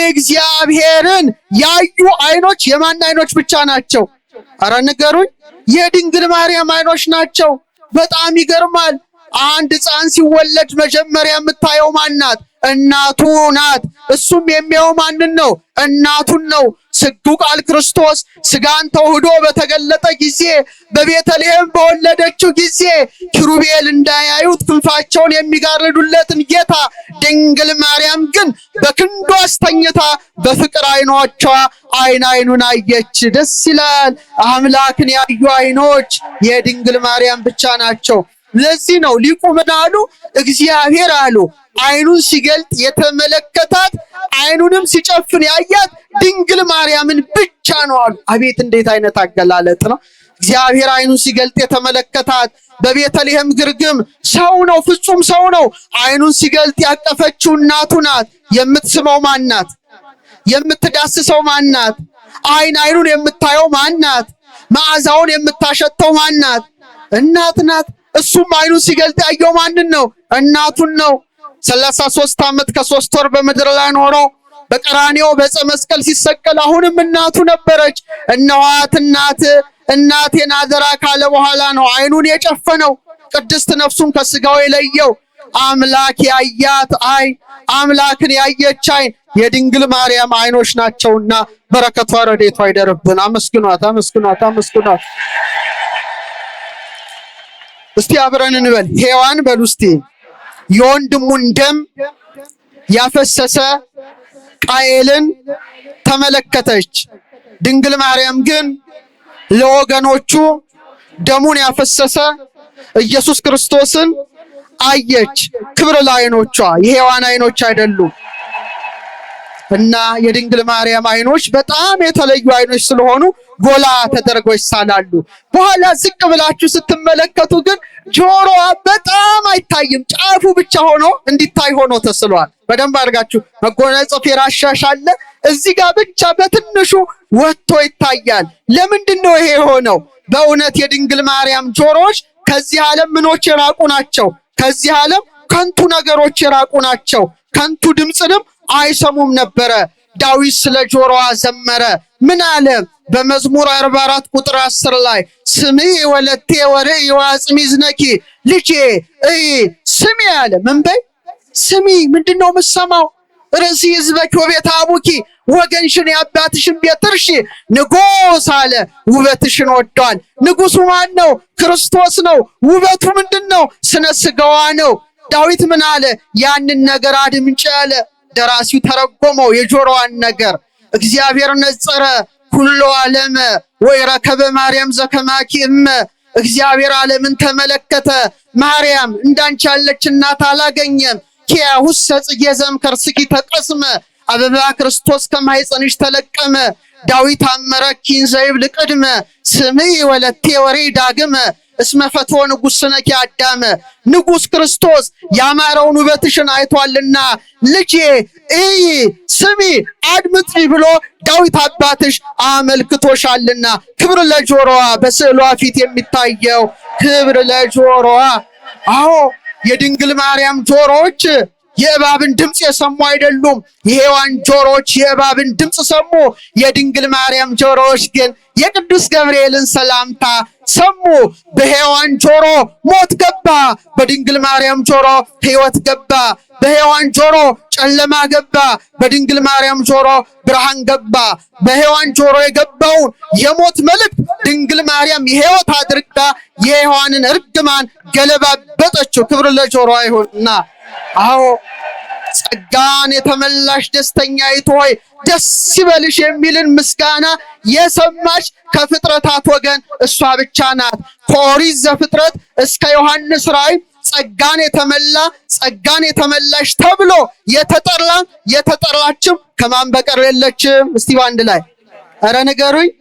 እግዚአብሔርን ያዩ አይኖች የማን አይኖች ብቻ ናቸው? አረ ንገሩኝ። የድንግል ማርያም አይኖች ናቸው። በጣም ይገርማል። አንድ ሕፃን ሲወለድ መጀመሪያ የምታየው ማናት? እናቱ ናት። እሱም የሚያየው ማንን ነው? እናቱን ነው። ስግው ቃል ክርስቶስ ስጋን ተዋህዶ በተገለጠ ጊዜ በቤተልሔም በወለደችው ጊዜ ኪሩቤል እንዳያዩት ክንፋቸውን የሚጋርዱለትን ጌታ ድንግል ማርያም ግን በክንዷ አስተኝታ በፍቅር አይኖቿ አይኑን አየች። ደስ ይላል። አምላክን ያዩ አይኖች የድንግል ማርያም ብቻ ናቸው። ለዚህ ነው ሊቁ ምን አሉ? እግዚአብሔር አሉ አይኑን ሲገልጥ የተመለከታት አይኑንም ሲጨፍን ያያት ድንግል ማርያምን ብቻ ነው አሉ። አቤት እንዴት አይነት አገላለጥ ነው! እግዚአብሔር አይኑን ሲገልጥ የተመለከታት በቤተልሔም ግርግም ሰው ነው፣ ፍጹም ሰው ነው። አይኑን ሲገልጥ ያቀፈችው እናቱ ናት። የምትስመው ማናት? የምትዳስሰው ማናት? አይኑን የምታየው ማናት? መዓዛውን የምታሸተው ማናት? እናት ናት። እሱም አይኑን ሲገልጥ ያየው ማንን ነው? እናቱን ነው። 33 ዓመት ከ3 ወር በምድር ላይ ኖሮ በቀራንዮ በዕፀ መስቀል ሲሰቀል አሁንም እናቱ ነበረች። እነኋት እናቴን አደራ ካለ በኋላ ነው አይኑን የጨፈነው። ቅድስት ነፍሱን ከስጋው የለየው። አምላክ ያያት አይን፣ አምላክን ያየች አይን የድንግል ማርያም አይኖች ናቸውና በረከቷ ረድኤቷ ይደርብን። አመስግኗት፣ አመስግኗት፣ አመስግኗት። እስቲ አብረን እንበል። ሔዋን በሉ እስቲ የወንድሙን ደም ያፈሰሰ ቃየልን ተመለከተች። ድንግል ማርያም ግን ለወገኖቹ ደሙን ያፈሰሰ ኢየሱስ ክርስቶስን አየች። ክብር ለዓይኖቿ፣ የሔዋን ዓይኖች አይደሉም። እና የድንግል ማርያም ዓይኖች በጣም የተለዩ ዓይኖች ስለሆኑ ጎላ ተደርገው ይሳላሉ። በኋላ ዝቅ ብላችሁ ስትመለከቱ ግን ጆሮዋ በጣም አይታይም፣ ጫፉ ብቻ ሆኖ እንዲታይ ሆኖ ተስሏል። በደንብ አድርጋችሁ መጎናጸፊያ ያሻሻለ እዚህ ጋር ብቻ በትንሹ ወጥቶ ይታያል። ለምንድን ነው ይሄ የሆነው? በእውነት የድንግል ማርያም ጆሮዎች ከዚህ ዓለም ምኖች የራቁ ናቸው። ከዚህ ዓለም ከንቱ ነገሮች የራቁ ናቸው። ከንቱ ድምፅንም አይሰሙም ነበረ። ዳዊት ስለ ጆሮዋ ዘመረ። ምን አለ? በመዝሙር 44 ቁጥር 10 ላይ ስሚ ወለቴ ወርእይ ወአጽሚ እዝነኪ፣ ልጄ ስሚ አለ። ምን በይ? ስሚ። ምንድነው የምትሰማው? ርእሲ ሕዝበኪ ወቤተ አቡኪ፣ ወገንሽን የአባትሽን ቤት እርሺ። ንጉሥ አለ ውበትሽን ወዷል። ንጉሡ ማን ነው? ክርስቶስ ነው። ውበቱ ምንድን ነው? ስነ ስጋዋ ነው። ዳዊት ምን አለ? ያንን ነገር አድምጪ አለ። ደራሲው ተረጎመው የጆሮዋን ነገር። እግዚአብሔር ነጸረ ኩሎ ዓለመ ወይረከበ ማርያም ዘከማኪ እመ። እግዚአብሔር ዓለምን ተመለከተ፣ ማርያም እንዳንቺ ያለች እናት አላገኘም። ኪያሁሰ ጽጌ ዘእምከርስኪ ተቀስመ፣ አበባ ክርስቶስ ከማኅፀንሽ ተለቀመ። ዳዊት አመረኪን ዘይብል ቅድመ፣ ስምዒ ወለቴ ወርእይ ዳግመ፣ እስመ ፈትወ ንጉሥነኪ አዳመ። ንጉሥ ክርስቶስ ያማረውን ውበትሽን አይቷልና ልጄ ስሚ አድምጪ ብሎ ዳዊት አባትሽ አመልክቶሻልና። ክብር ለጆሮዋ፣ በስዕሏ ፊት የሚታየው ክብር ለጆሮዋ። አዎ የድንግል ማርያም ጆሮዎች የእባብን ድምፅ የሰሙ አይደሉም። የሔዋን ጆሮዎች የእባብን ድምፅ ሰሙ። የድንግል ማርያም ጆሮዎች ግን የቅዱስ ገብርኤልን ሰላምታ ሰሙ። በሔዋን ጆሮ ሞት ገባ፣ በድንግል ማርያም ጆሮ ሕይወት ገባ። በሔዋን ጆሮ ጨለማ ገባ፣ በድንግል ማርያም ጆሮ ብርሃን ገባ። በሔዋን ጆሮ የገባውን የሞት መልእክት ድንግል ማርያም የሕይወት አድርጋ የሔዋንን እርግማን ገለባበጠችው። ክብር ለጆሮዋ ይሁንና አዎ ጸጋን የተመላሽ ደስተኛይቱ ሆይ ደስ ይበልሽ የሚልን ምስጋና የሰማች ከፍጥረታት ወገን እሷ ብቻ ናት። ከኦሪት ዘፍጥረት እስከ ዮሐንስ ራእይ ጸጋን የተመላ ጸጋን የተመላሽ ተብሎ የተጠራችም ከማን በቀር የለችም? እስቲ ባንድ ላይ ኧረ ንገሩኝ።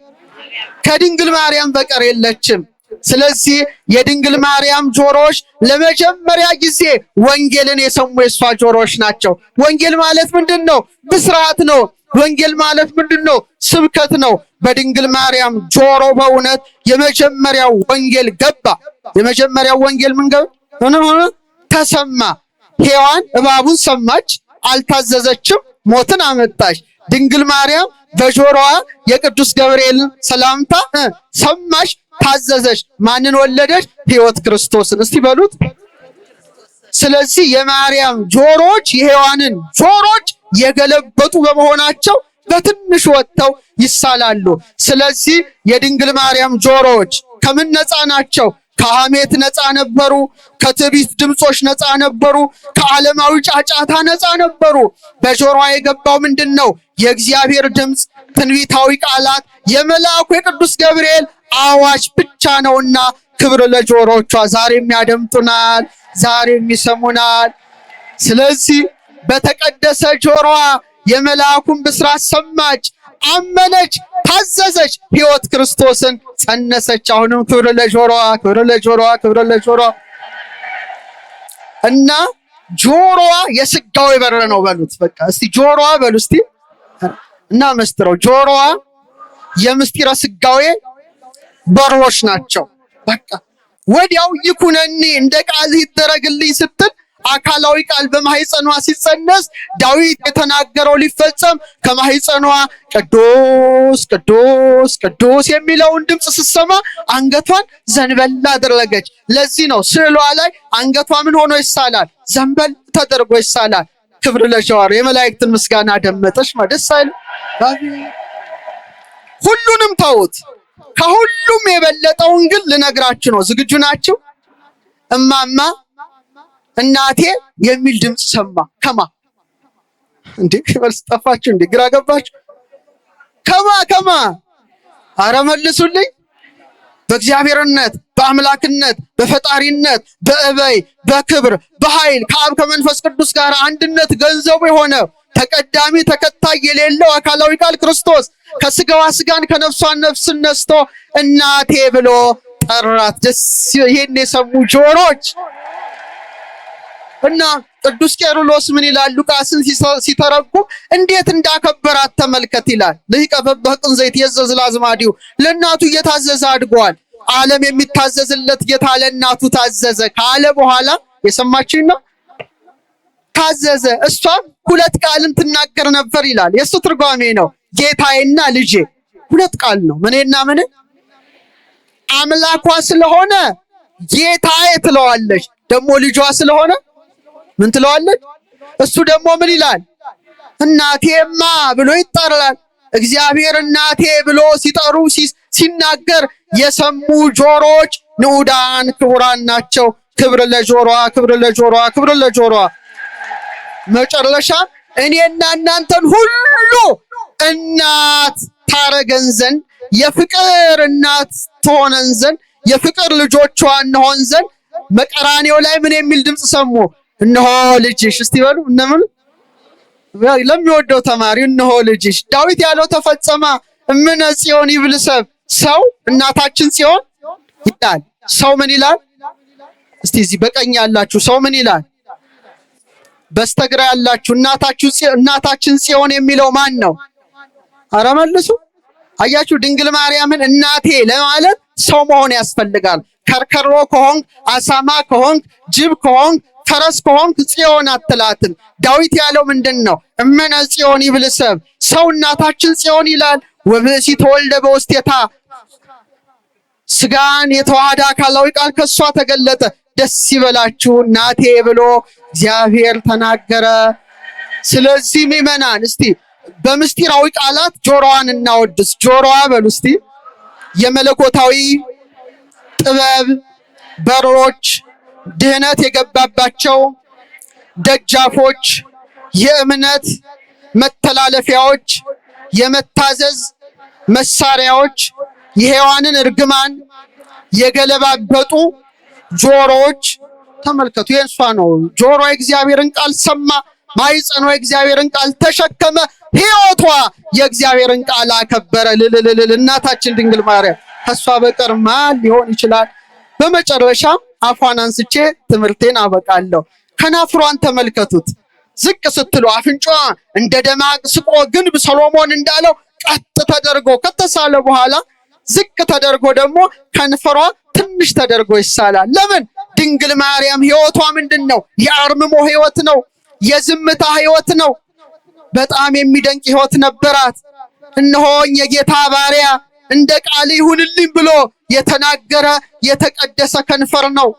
ከድንግል ማርያም በቀር የለችም። ስለዚህ የድንግል ማርያም ጆሮዎች ለመጀመሪያ ጊዜ ወንጌልን የሰሙ የሷ ጆሮዎች ናቸው። ወንጌል ማለት ምንድን ነው? ብስራት ነው። ወንጌል ማለት ምንድን ነው? ስብከት ነው። በድንግል ማርያም ጆሮ በእውነት የመጀመሪያው ወንጌል ገባ። የመጀመሪያው ወንጌል ምን ተሰማ? ሔዋን እባቡን ሰማች፣ አልታዘዘችም፣ ሞትን አመጣች። ድንግል ማርያም በጆሮዋ የቅዱስ ገብርኤልን ሰላምታ ሰማች፣ ታዘዘች። ማንን ወለደች? ሕይወት ክርስቶስን። እስቲ በሉት። ስለዚህ የማርያም ጆሮዎች የሔዋንን ጆሮዎች የገለበጡ በመሆናቸው በትንሽ ወጥተው ይሳላሉ። ስለዚህ የድንግል ማርያም ጆሮዎች ከምን ነፃ ናቸው? ከሐሜት ነፃ ነበሩ። ከትዕቢት ድምጾች ነፃ ነበሩ። ከዓለማዊ ጫጫታ ነፃ ነበሩ። በጆሮዋ የገባው ምንድን ነው? የእግዚአብሔር ድምፅ፣ ትንቢታዊ ቃላት፣ የመልአኩ የቅዱስ ገብርኤል አዋጅ ብቻ ነውና ክብር ለጆሮቿ። ዛሬም ያደምጡናል፣ ዛሬም ይሰሙናል። ስለዚህ በተቀደሰ ጆሮዋ የመልአኩን ብስራት ሰማች፣ አመነች፣ ታዘዘች፣ ሕይወት ክርስቶስን ጸነሰች። አሁንም ክብር ለጆሮዋ፣ ክብር ለጆሮዋ፣ ክብር ለጆሮዋ። እና ጆሮዋ የስጋዊ በር ነው በሉት። በቃ እስቲ ጆሮዋ በሉ እስቲ እና መስጥረው። ጆሮዋ የምስጢረ ስጋዌ በሮች ናቸው። በቃ ወዲያው ይኩነኒ እንደ ቃል ይደረግልኝ ስትል አካላዊ ቃል በማህፀኗ ሲጸነስ ዳዊት የተናገረው ሊፈጸም ከማህፀኗ ቅዱስ ቅዱስ ቅዱስ የሚለውን ድምፅ ስትሰማ አንገቷን ዘንበል አደረገች። ለዚህ ነው ስዕሏ ላይ አንገቷ ምን ሆኖ ይሳላል? ዘንበል ተደርጎ ይሳላል። ክብር ለሸዋር የመላእክትን ምስጋና ደመጠች። ደስ አይል? ሁሉንም ተውት። ከሁሉም የበለጠውን ግን ልነግራችሁ ነው። ዝግጁ ናችሁ? እማማ እናቴ የሚል ድምፅ ሰማ። ከማ እንዴ መልስ ጠፋችሁ እንዴ? ግራ ገባችሁ? ከማ አረ መልሱልኝ። በእግዚአብሔርነት፣ በአምላክነት፣ በፈጣሪነት፣ በእበይ፣ በክብር፣ በኃይል ከአብ ከመንፈስ ቅዱስ ጋር አንድነት ገንዘቡ የሆነ ተቀዳሚ ተከታይ የሌለው አካላዊ ቃል ክርስቶስ ከስጋዋ ስጋን ከነፍሷን ነፍስን ነስቶ እናቴ ብሎ ጠራት። ደስ ይሄን የሰሙ ጆሮች እና ቅዱስ ቄርሎስ ምን ይላል? ሉቃስን ሲተረጉም እንዴት እንዳከበራት ተመልከት ይላል። ለይቀ በበቅን ዘይት የዘዝ ለአዝማዲው ለእናቱ እየታዘዘ አድጓል። ዓለም የሚታዘዝለት ጌታ ለእናቱ ታዘዘ ካለ በኋላ የሰማችኝ ነው። ታዘዘ። እሷም ሁለት ቃልን ትናገር ነበር ይላል። የእሱ ትርጓሜ ነው። ጌታዬና ልጄ ሁለት ቃል ነው። ምንና ምን? አምላኳ ስለሆነ ጌታዬ ትለዋለች። ደግሞ ልጇ ስለሆነ ምን ትለዋለች? እሱ ደግሞ ምን ይላል? እናቴማ ብሎ ይጠራል። እግዚአብሔር እናቴ ብሎ ሲጠሩ ሲናገር የሰሙ ጆሮች ንዑዳን ክቡራን ናቸው። ክብር ለጆሮዋ፣ ክብር ለጆሮዋ፣ ክብር ለጆሮዋ። መጨረሻ እኔና እናንተን ሁሉ እናት ታረገን ዘንድ የፍቅር እናት ትሆነን ዘንድ የፍቅር ልጆቿ እንሆን ዘንድ መቀራኔው ላይ ምን የሚል ድምፅ ሰሙ? እነሆ ልጅሽ። እስቲ በሉ እነምን ለሚወደው ተማሪ እነሆ ልጅሽ። ዳዊት ያለው ተፈጸመ። እምነ ጽዮን ይብል ሰብ። ሰው እናታችን ጽዮን ይላል። ሰው ምን ይላል? እስቲ እዚህ በቀኝ ያላችሁ ሰው ምን ይላል? በስተግራ ያላችሁ እናታችን ጽዮን የሚለው ማን ነው? አረ መልሱ። አያችሁ ድንግል ማርያምን እናቴ ለማለት ሰው መሆን ያስፈልጋል። ከርከሮ ከሆንክ፣ አሳማ ከሆንክ፣ ጅብ ከሆንክ፣ ፈረስ ከሆንክ ጽዮን አትላትም። ዳዊት ያለው ምንድን ነው? እመነ ጽዮን ይብል ሰብ። ሰው እናታችን ጽዮን ይላል። ወብእሲ ተወልደ በውስቴታ ስጋን የተዋሃደ አካላዊ ቃል ከሷ ተገለጠ። ደስ ይበላችሁ እናቴ ብሎ እግዚአብሔር ተናገረ። ስለዚህ ምእመናን እስቲ በምስጢራዊ ቃላት ጆሮዋን እናወድስ። ጆሮዋ በሉ እስቲ የመለኮታዊ ጥበብ በሮች፣ ድህነት የገባባቸው ደጃፎች፣ የእምነት መተላለፊያዎች፣ የመታዘዝ መሳሪያዎች፣ የሔዋንን እርግማን የገለባበጡ ጆሮዎች ተመልከቱ። የእሷ ነው። ጆሮ የእግዚአብሔርን ቃል ሰማ፣ ማኅፀኗ የእግዚአብሔርን ቃል ተሸከመ፣ ሕይወቷ የእግዚአብሔርን ቃል አከበረ። ልልልል እናታችን ድንግል ማርያም ከሷ በቀር ማን ሊሆን ይችላል? በመጨረሻም አፏን አንስቼ ትምህርቴን አበቃለሁ። ከናፍሯን ተመልከቱት። ዝቅ ስትሉ አፍንጫዋ እንደ ደማቅ ስቆ ግንብ ሰሎሞን እንዳለው ቀጥ ተደርጎ ከተሳለ በኋላ ዝቅ ተደርጎ ደግሞ ከንፈሯ ትንሽ ተደርጎ ይሳላል። ለምን? ድንግል ማርያም ሕይወቷ ምንድን ነው? የአርምሞ ሕይወት ነው። የዝምታ ሕይወት ነው። በጣም የሚደንቅ ሕይወት ነበራት። እነሆኝ የጌታ ባሪያ እንደ ቃል ይሁንልኝ ብሎ የተናገረ የተቀደሰ ከንፈር ነው።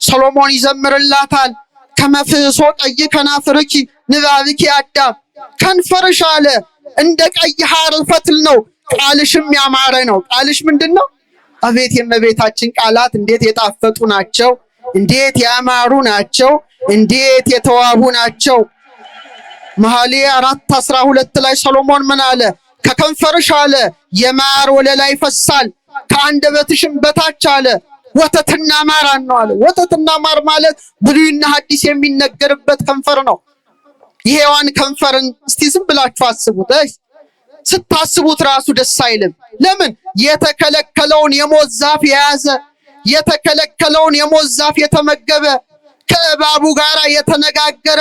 ሰሎሞን ይዘምርላታል። ከመፍሶ ቀይ ከናፍርኪ ንባብኪ አዳም። ከንፈርሽ አለ እንደ ቀይ ሐር ፈትል ነው፣ ቃልሽም ያማረ ነው። ቃልሽ ምንድን ነው? አቤት የእመቤታችን ቃላት እንዴት የጣፈጡ ናቸው! እንዴት ያማሩ ናቸው! እንዴት የተዋቡ ናቸው! መኃልየ 4:12 ላይ ሰሎሞን ምን አለ? ከከንፈርሽ አለ የማር ወለላ ይፈሳል፣ ከአንደበትሽም በታች አለ ወተትና ማር ነው አለ። ወተትና ማር ማለት ብሉይና ሐዲስ የሚነገርበት ከንፈር ነው። የሔዋን ከንፈርን እስቲ ዝም ብላችሁ አስቡት። ስታስቡት ራሱ ደስ አይልም። ለምን? የተከለከለውን የሞት ዛፍ የያዘ የተከለከለውን የሞት ዛፍ የተመገበ ከእባቡ ጋር የተነጋገረ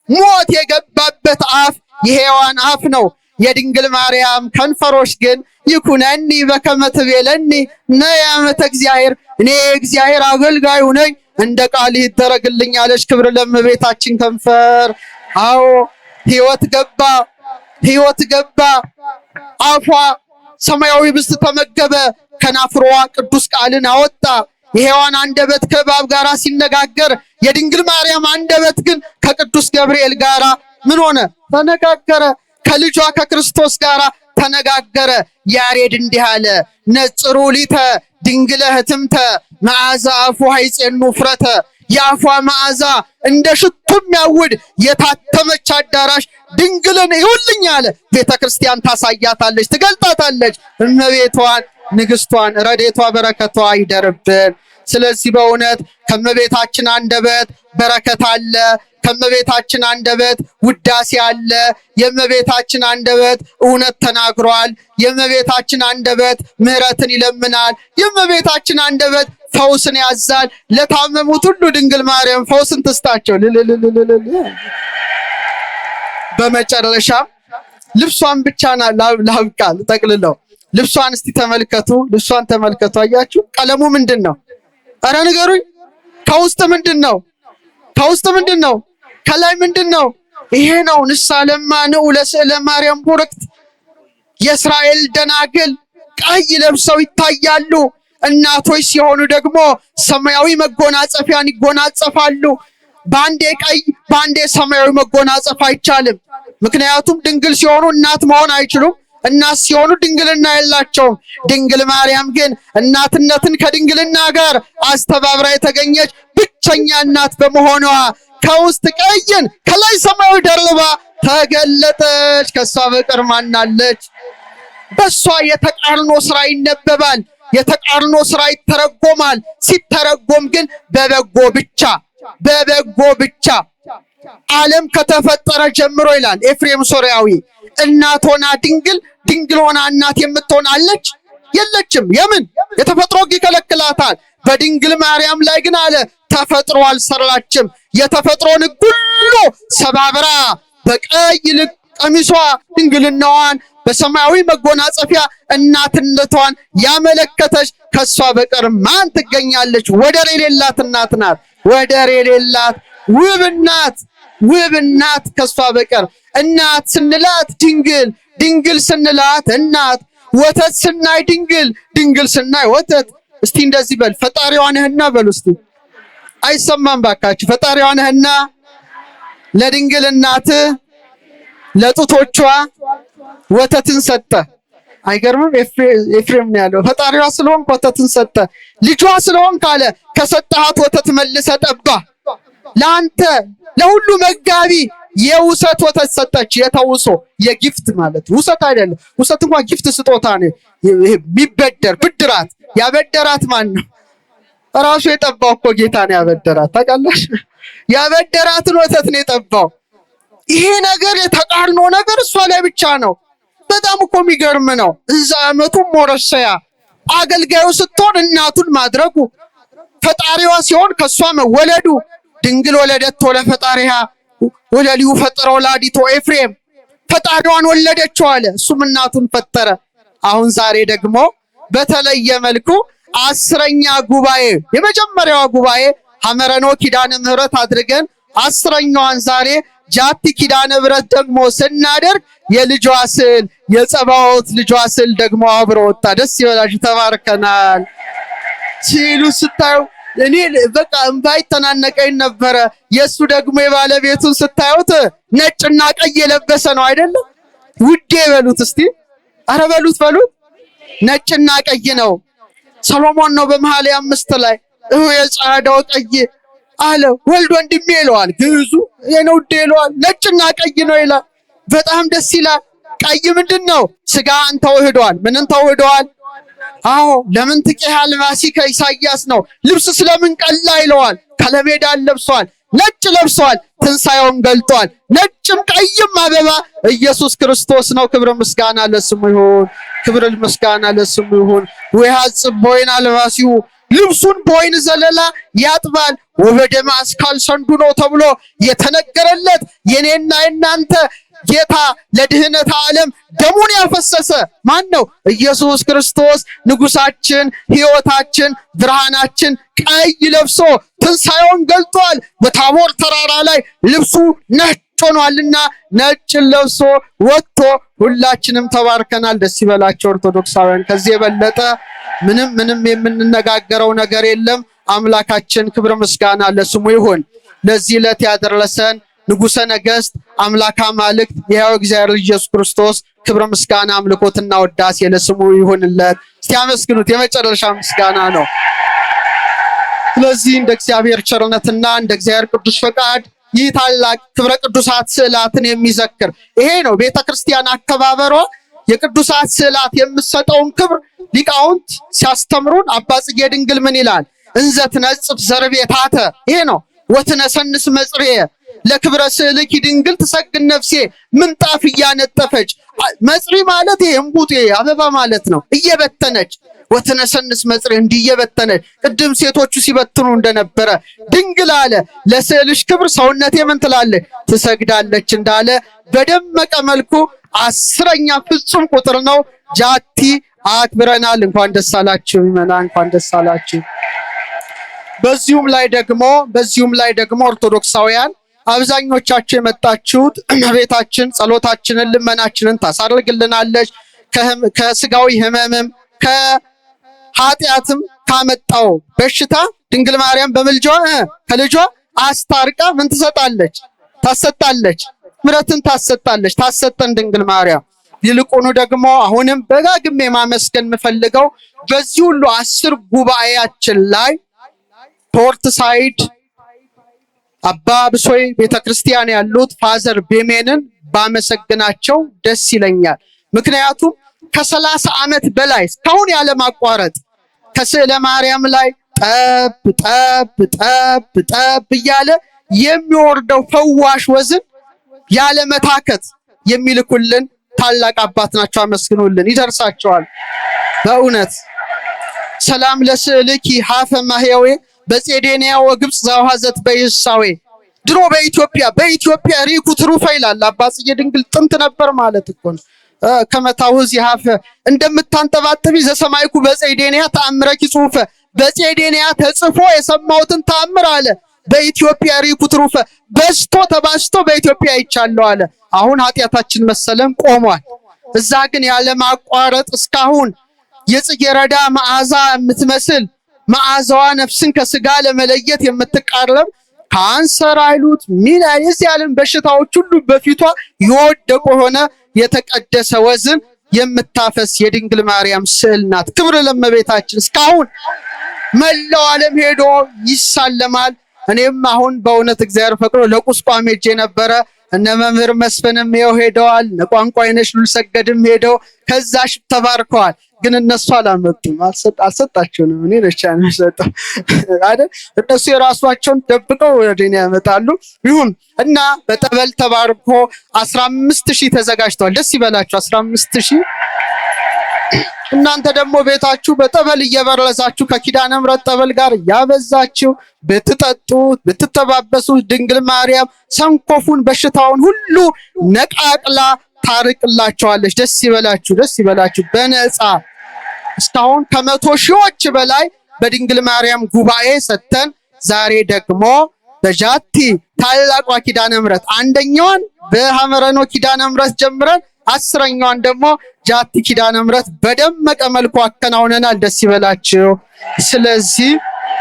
ሞት የገባበት አፍ የሔዋን አፍ ነው። የድንግል ማርያም ከንፈሮች ግን ይኩነኒ በከመ ትቤለኒ ነይ አመተ እግዚአብሔር፣ እኔ እግዚአብሔር አገልጋዩ ነኝ እንደ ቃል ይደረግልኝ አለች። ክብር ለእመቤታችን ከንፈር። አዎ ሕይወት ገባ፣ ሕይወት ገባ። አፏ ሰማያዊ ብስት ተመገበ፣ ከናፍሯ ቅዱስ ቃልን አወጣ። የሔዋን አንደበት ከእባብ ጋር ሲነጋገር፣ የድንግል ማርያም አንደበት ግን ከቅዱስ ገብርኤል ጋር ምን ሆነ? ተነጋገረ። ከልጇ ከክርስቶስ ጋር ተነጋገረ። ያሬድ እንዲህ አለ፣ ነጽሩ ሊተ ድንግለ ህትምተ መዓዛ አፉሃ ይጼኑ ፍረተ የአፏ መዓዛ እንደ ሽቱ የሚያውድ የታተመች አዳራሽ ድንግልን ይውልኝ አለ። ቤተ ክርስቲያን ታሳያታለች፣ ትገልጣታለች። እመቤቷን ንግስቷን ረድኤቷ በረከቷ ይደርብን። ስለዚህ በእውነት ከመቤታችን አንደበት በረከት አለ። ከመቤታችን አንደበት ውዳሴ አለ። የመቤታችን አንደበት እውነት ተናግሯል። የመቤታችን አንደበት ምሕረትን ይለምናል። የመቤታችን አንደበት ፈውስን ያዛል። ለታመሙት ሁሉ ድንግል ማርያም ፈውስን ትስጣቸው። በመጨረሻ ልብሷን ብቻ ላብቃል ጠቅልለው ልብሷን እስቲ ተመልከቱ። ልብሷን ተመልከቱ። አያችሁ ቀለሙ ምንድን ነው? አረ ንገሩኝ። ከውስጥ ምንድን ነው? ከውስጥ ምንድን ነው? ከላይ ምንድን ነው? ይሄ ነው ንስሐ ለማንዑ ለስዕለ ማርያም ቡርክት። የእስራኤል ደናግል ቀይ ለብሰው ይታያሉ። እናቶች ሲሆኑ ደግሞ ሰማያዊ መጎናጸፊያን ይጎናጸፋሉ። በአንዴ ቀይ በአንዴ ሰማያዊ መጎናጸፍ አይቻልም። ምክንያቱም ድንግል ሲሆኑ እናት መሆን አይችሉም። እናት ሲሆኑ ድንግልና የላቸውም። ድንግል ማርያም ግን እናትነትን ከድንግልና ጋር አስተባብራ የተገኘች ብቸኛ እናት በመሆኗ ከውስጥ ቀይን ከላይ ሰማያዊ ደርባ ተገለጠች። ከሷ በቀር ማናለች? በሷ የተቃርኖ ስራ ይነበባል። የተቃርኖ ስራ ይተረጎማል። ሲተረጎም ግን በበጎ ብቻ በበጎ ብቻ። ዓለም ከተፈጠረ ጀምሮ ይላል ኤፍሬም ሶርያዊ እናት ሆና ድንግል ሆና እናት የምትሆን አለች? የለችም። የምን የተፈጥሮ ሕግ ይከለክላታል። በድንግል ማርያም ላይ ግን አለ ተፈጥሮ አልሰራችም። የተፈጥሮን ሕግ ሁሉ ሰባብራ በቀይ ቀሚሷ ድንግልናዋን በሰማያዊ መጎናጸፊያ እናትነቷን ያመለከተች ከሷ በቀር ማን ትገኛለች? ወደር የሌላት እናት ናት። ወደር የሌላት ውብ እናት፣ ውብ እናት ከሷ በቀር። እናት ስንላት ድንግል፣ ድንግል ስንላት እናት፣ ወተት ስናይ ድንግል፣ ድንግል ስናይ ወተት። እስቲ እንደዚህ በል ፈጣሪዋ ነህና በሉ እስቲ። አይሰማም ባካችሁ። ፈጣሪዋ ነህና ለድንግል እናት ለጡቶቿ ወተትን ሰጠ። አይገርምም? ኤፍሬም ነው ያለው። ፈጣሪዋ ስለሆንክ ወተትን ሰጠ። ልጇ ስለሆንክ አለ ከሰጠሃት ወተት መልሰ ጠባ። ለአንተ ለሁሉ መጋቢ የውሰት ወተት ሰጠች። የተውሶ የጊፍት ማለት ውሰት አይደለም። ውሰት እንኳን ጊፍት ስጦታ ነው። የሚበደር ብድራት ያበደራት ማን ነው? ራሱ የጠባው እኮ ጌታ ነው ያበደራት። ታውቃለሽ? ያበደራትን ወተት ነው የጠባው። ይሄ ነገር የተቃርኖ ነገር እሷ ላይ ብቻ ነው። በጣም እኮ የሚገርም ነው። እዛ ዓመቱም ሞረሰያ አገልጋዩ ስትሆን እናቱን ማድረጉ፣ ፈጣሪዋ ሲሆን ከሷ መወለዱ። ድንግል ወለደቶ ለፈጣሪሃ ወለሊሁ ፈጠረ ወላዲቶ ኤፍሬም። ፈጣሪዋን ወለደችው አለ፣ እሱም እናቱን ፈጠረ። አሁን ዛሬ ደግሞ በተለየ መልኩ 10ኛ ጉባኤ የመጀመሪያዋ ጉባኤ ሐመረኖ ኪዳነ ምህረት አድርገን 10ኛዋን ዛሬ ጃቲ ኪዳነ ምህረት ደግሞ ስናደርግ የልጇ ስዕል የጸባዖት ልጇ ስዕል ደግሞ አብሮ ወጣ። ደስ ይበላችሁ፣ ተባርከናል። ሲሉ ስታዩ እኔ በቃ እንባይ ተናነቀኝ ነበረ። የሱ ደግሞ የባለቤቱን ስታዩት ነጭና ቀይ የለበሰ ነው አይደለም? ውዴ በሉት እስቲ፣ አረ በሉት ነጭና ቀይ ነው። ሰሎሞን ነው በመኃልየ 5 ላይ የጻዳው ቀይ አለ ወልድ ወንድሜ ይለዋል። ግዕዙ የነው ውዴ ይለዋል። ነጭና ቀይ ነው ይላል። በጣም ደስ ይላል። ቀይ ምንድነው? ስጋን ተውህዷል። ምንን ተውህዷል? አዎ ለምን ትቄህ አልባሲከ ኢሳይያስ ነው። ልብስ ስለምን ቀላ ይለዋል። ከለሜዳን ለብሷል፣ ነጭ ለብሷል፣ ትንሣኤውን ገልጧል። ነጭም ቀይም አበባ ኢየሱስ ክርስቶስ ነው። ክብር ምስጋና ለስሙ ይሁን፣ ክብር ምስጋና ለስሙ ይሁን። ወይሐጽብ በወይን አልባሲሁ ልብሱን በወይን ዘለላ ያጥባል። ወበደመ አስካል ሰንዱ ነው ተብሎ የተነገረለት የኔና የናንተ ጌታ ለድህነት ዓለም ደሙን ያፈሰሰ ማን ነው? ኢየሱስ ክርስቶስ ንጉሳችን፣ ሕይወታችን፣ ብርሃናችን ቀይ ለብሶ ትንሣኤውን ገልጧል። በታቦር ተራራ ላይ ልብሱ ነጭ ሆኗልና ነጭ ለብሶ ወጥቶ ሁላችንም ተባርከናል። ደስ ይበላቸው ኦርቶዶክሳውያን። ከዚህ የበለጠ ምንም የምንነጋገረው ነገር የለም። አምላካችን ክብር ምስጋና ለስሙ ይሁን። ለዚህ ዕለት ያደረሰን ንጉሠ ነገሥት አምላከ አማልክት የሕያው እግዚአብሔር ኢየሱስ ክርስቶስ ክብር ምስጋና አምልኮትና ወዳሴ ለስሙ ይሁንለት። እስቲ አመስግኑት። የመጨረሻ ምስጋና ነው። ስለዚህ እንደ እግዚአብሔር ቸርነትና እንደ እግዚአብሔር ቅዱስ ፈቃድ ይህ ታላቅ ክብረ ቅዱሳት ስዕላትን የሚዘክር ይሄ ነው ቤተክርስቲያን አከባበሯ። የቅዱሳት ስዕላት የምትሰጠውን ክብር ሊቃውንት ሲያስተምሩን አባ ጽጌ ድንግል ምን ይላል? እንዘ ትነጽፍ ዘርቤታተ ይሄ ነው ወትነሰንስ መጽርየ ለክብረ ስዕልኪ ድንግል ትሰግድ ነፍሴ ምንጣፍ እያነጠፈች። መጽሪ ማለት ይሄ እምቡጤ አበባ ማለት ነው። እየበተነች ወትነሰንስ መጽርየ እንዲህ እየበተነች ቅድም ሴቶቹ ሲበትኑ እንደነበረ ድንግል አለ ለስዕልሽ ክብር ሰውነቴ ምን ትላለች? ትሰግዳለች እንዳለ በደመቀ መልኩ 10ኛ ፍጹም ቁጥር ነው። ጃቲ አክብረናል። እንኳን ደስ አላችሁ ምእመናን፣ እንኳን ደስ አላችሁ። በዚሁም ላይ ደግሞ ኦርቶዶክሳውያን አብዛኞቻችሁ የመጣችሁት እመቤታችን ጸሎታችንን ልመናችንን ታሳርግልናለች። ከስጋዊ ህመምም ከኃጢአትም ካመጣው በሽታ ድንግል ማርያም በምልጃዋ ከልጇ አስታርቃ ምን ትሰጣለች? ታሰጣለች። ምሕረትን ታሰጣለች። ታሰጠን ድንግል ማርያም። ይልቁኑ ደግሞ አሁንም በጋግሜ ማመስገን የምፈልገው በዚህ ሁሉ 10 ጉባኤያችን ላይ ፖርት ሳይድ አባ ብሶይ ቤተክርስቲያን ያሉት ፋዘር ቤሜንን ባመሰግናቸው ደስ ይለኛል። ምክንያቱም ከ30 ዓመት በላይ እስካሁን ያለ ማቋረጥ ከስዕለ ማርያም ላይ ጠብ እያለ የሚወርደው ፈዋሽ ወዝን ያለ መታከት የሚልኩልን ታላቅ አባት ናቸው። አመስግኑልን፣ ይደርሳቸዋል በእውነት። ሰላም ለስዕልኪ ሀፈ ማህያዌ በጼዴንያ ወግብጽ ዘዋዘት በይሳዌ። ድሮ በኢትዮጵያ ሪኩ ትሩፋ ይላል አባ ጽጌ ድንግል ጥንት ነበር ማለት እኮ ነው። ከመታውዝ ይሀፈ እንደምታንጠባጥቢ ዘሰማይኩ በጼዴንያ ተአምረኪ ጽሁፈ። በጼዴንያ ተጽፎ የሰማሁትን ተአምር አለ በኢትዮጵያ ሪኩ ትሩፈ በስቶ ተባስቶ በኢትዮጵያ ይቻለው አለ። አሁን ኃጢአታችን መሰለን ቆሟል። እዛ ግን ያለ ማቋረጥ እስካሁን የጽጌረዳ መዓዛ የምትመስል መዓዛዋ ነፍስን ከስጋ ለመለየት የምትቃረብ ካንሰር አይሉት ምን አይነት ያለን በሽታዎች ሁሉ በፊቷ ይወደቁ ሆነ የተቀደሰ ወዝን የምታፈስ የድንግል ማርያም ስዕል ናት። ክብር ለእመቤታችን። እስካሁን መላው ዓለም ሄዶ ይሳለማል። እኔም አሁን በእውነት እግዚአብሔር ፈቅዶ ለቁስቋም ሄጄ ነበረ። እነ መምህር መስፍንም ይኸው ሄደዋል። እነ ቋንቋይነሽ ሉልሰገድም ሄደው ከዛሽ ተባርከዋል። ግን እነሱ አላመጡም፣ አልሰጣቸውም። እኔ ነቻ ሰጠው አይደል? እነሱ የራሷቸውን ደብቀው ወደ እኔ ያመጣሉ። ይሁን እና በጠበል ተባርኮ 15000 ተዘጋጅተዋል። ደስ ይበላችሁ 15000። እናንተ ደግሞ ቤታችሁ በጠበል እየበረዛችሁ ከኪዳነ ምሕረት ጠበል ጋር ያበዛችሁ ብትጠጡ ብትተባበሱ ድንግል ማርያም ሰንኮፉን በሽታውን ሁሉ ነቃቅላ ታርቅላችኋለች። ደስ ይበላችሁ፣ ደስ ይበላችሁ። በነፃ እስካሁን ከ100 ሺዎች በላይ በድንግል ማርያም ጉባኤ ሰተን ዛሬ ደግሞ በጃቲ ታላቋ ኪዳነ ምሕረት አንደኛዋን በሐመረኖ ኪዳነ ምሕረት ጀምረን 10ኛዋን ደግሞ ጃቲ ኪዳነ ምሕረት በደመቀ መልኩ አከናውነናል። ደስ ይበላችሁ።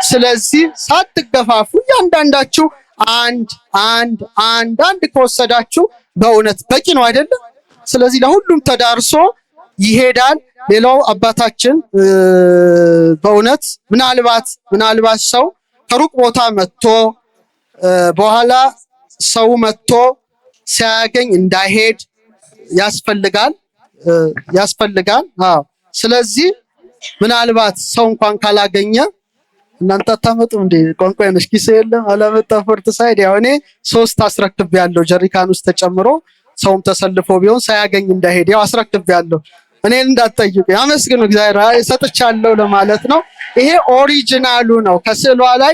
ስለዚህ ሳትገፋፉ እያንዳንዳችሁ አንድ ከወሰዳችሁ በእውነት በቂ ነው አይደለም? ስለዚህ ለሁሉም ተዳርሶ ይሄዳል። ሌላው አባታችን በእውነት ምናልባት ሰው ከሩቅ ቦታ መጥቶ በኋላ ሰው መጥቶ ሲያገኝ እንዳይሄድ ያስፈልጋል። ስለዚህ ምናልባት ሰው እንኳን ካላገኘ እናንተ አታመጡም እንዴ? ቋንቋይነሽ ኪስ የለም አላመጣ ፎርት ሳይድ ያው እኔ 3 አስረክብ ያለው ጀሪካን ውስጥ ተጨምሮ ሰውም ተሰልፎ ቢሆን ሳያገኝ እንዳይሄድ ያው አስረክብ ያለው። እኔን እንዳትጠይቁ ያመስግኑ እግዚአብሔር ሰጥቻለሁ ለማለት ነው። ይሄ ኦሪጂናሉ ነው። ከስዕሏ ላይ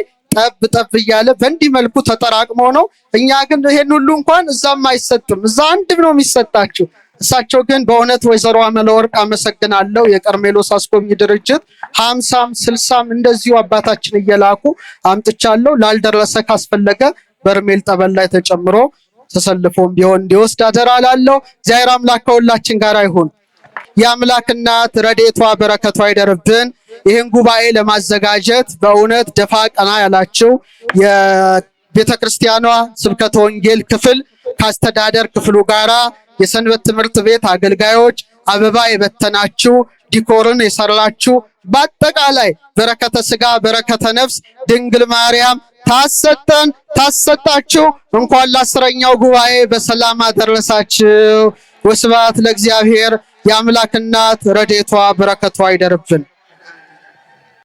ጠብ እያለ በእንዲህ መልኩ ተጠራቅሞ ነው። እኛ ግን ይሄን ሁሉ እንኳን እዛም አይሰጥም፣ እዛ አንድም ነው የሚሰጣችሁ። እሳቸው ግን በእውነት ወይዘሮ አመለወርቅ አመሰግናለሁ። የቀርሜሎስ አስጎብኚ ድርጅት 50 60 እንደዚሁ አባታችን እየላኩ አምጥቻለሁ። ላልደረሰ ካስፈለገ በርሜል ጠበል ላይ ተጨምሮ ተሰልፎም ቢሆን እንዲወስድ አደራ እላለሁ። እግዚአብሔር አምላክ ከሁላችን ጋር ይሁን። የአምላክ እናት ረድኤቷ በረከቷ ይደርብን። ይህን ጉባኤ ለማዘጋጀት በእውነት ደፋ ቀና ያላችሁ የቤተክርስቲያኗ ስብከተ ወንጌል ክፍል ከአስተዳደር ክፍሉ ጋራ የሰንበት ትምህርት ቤት አገልጋዮች፣ አበባ የበተናችሁ ዲኮርን የሰራችሁ በአጠቃላይ በረከተ ሥጋ በረከተ ነፍስ ድንግል ማርያም ታሰጠን ታሰጣችሁ። እንኳን ለ10ኛው ጉባኤ በሰላም አደረሳችሁ። ወስብሐት ለእግዚአብሔር። የአምላክ እናት ረድኤቷ በረከቷ ይደርብን።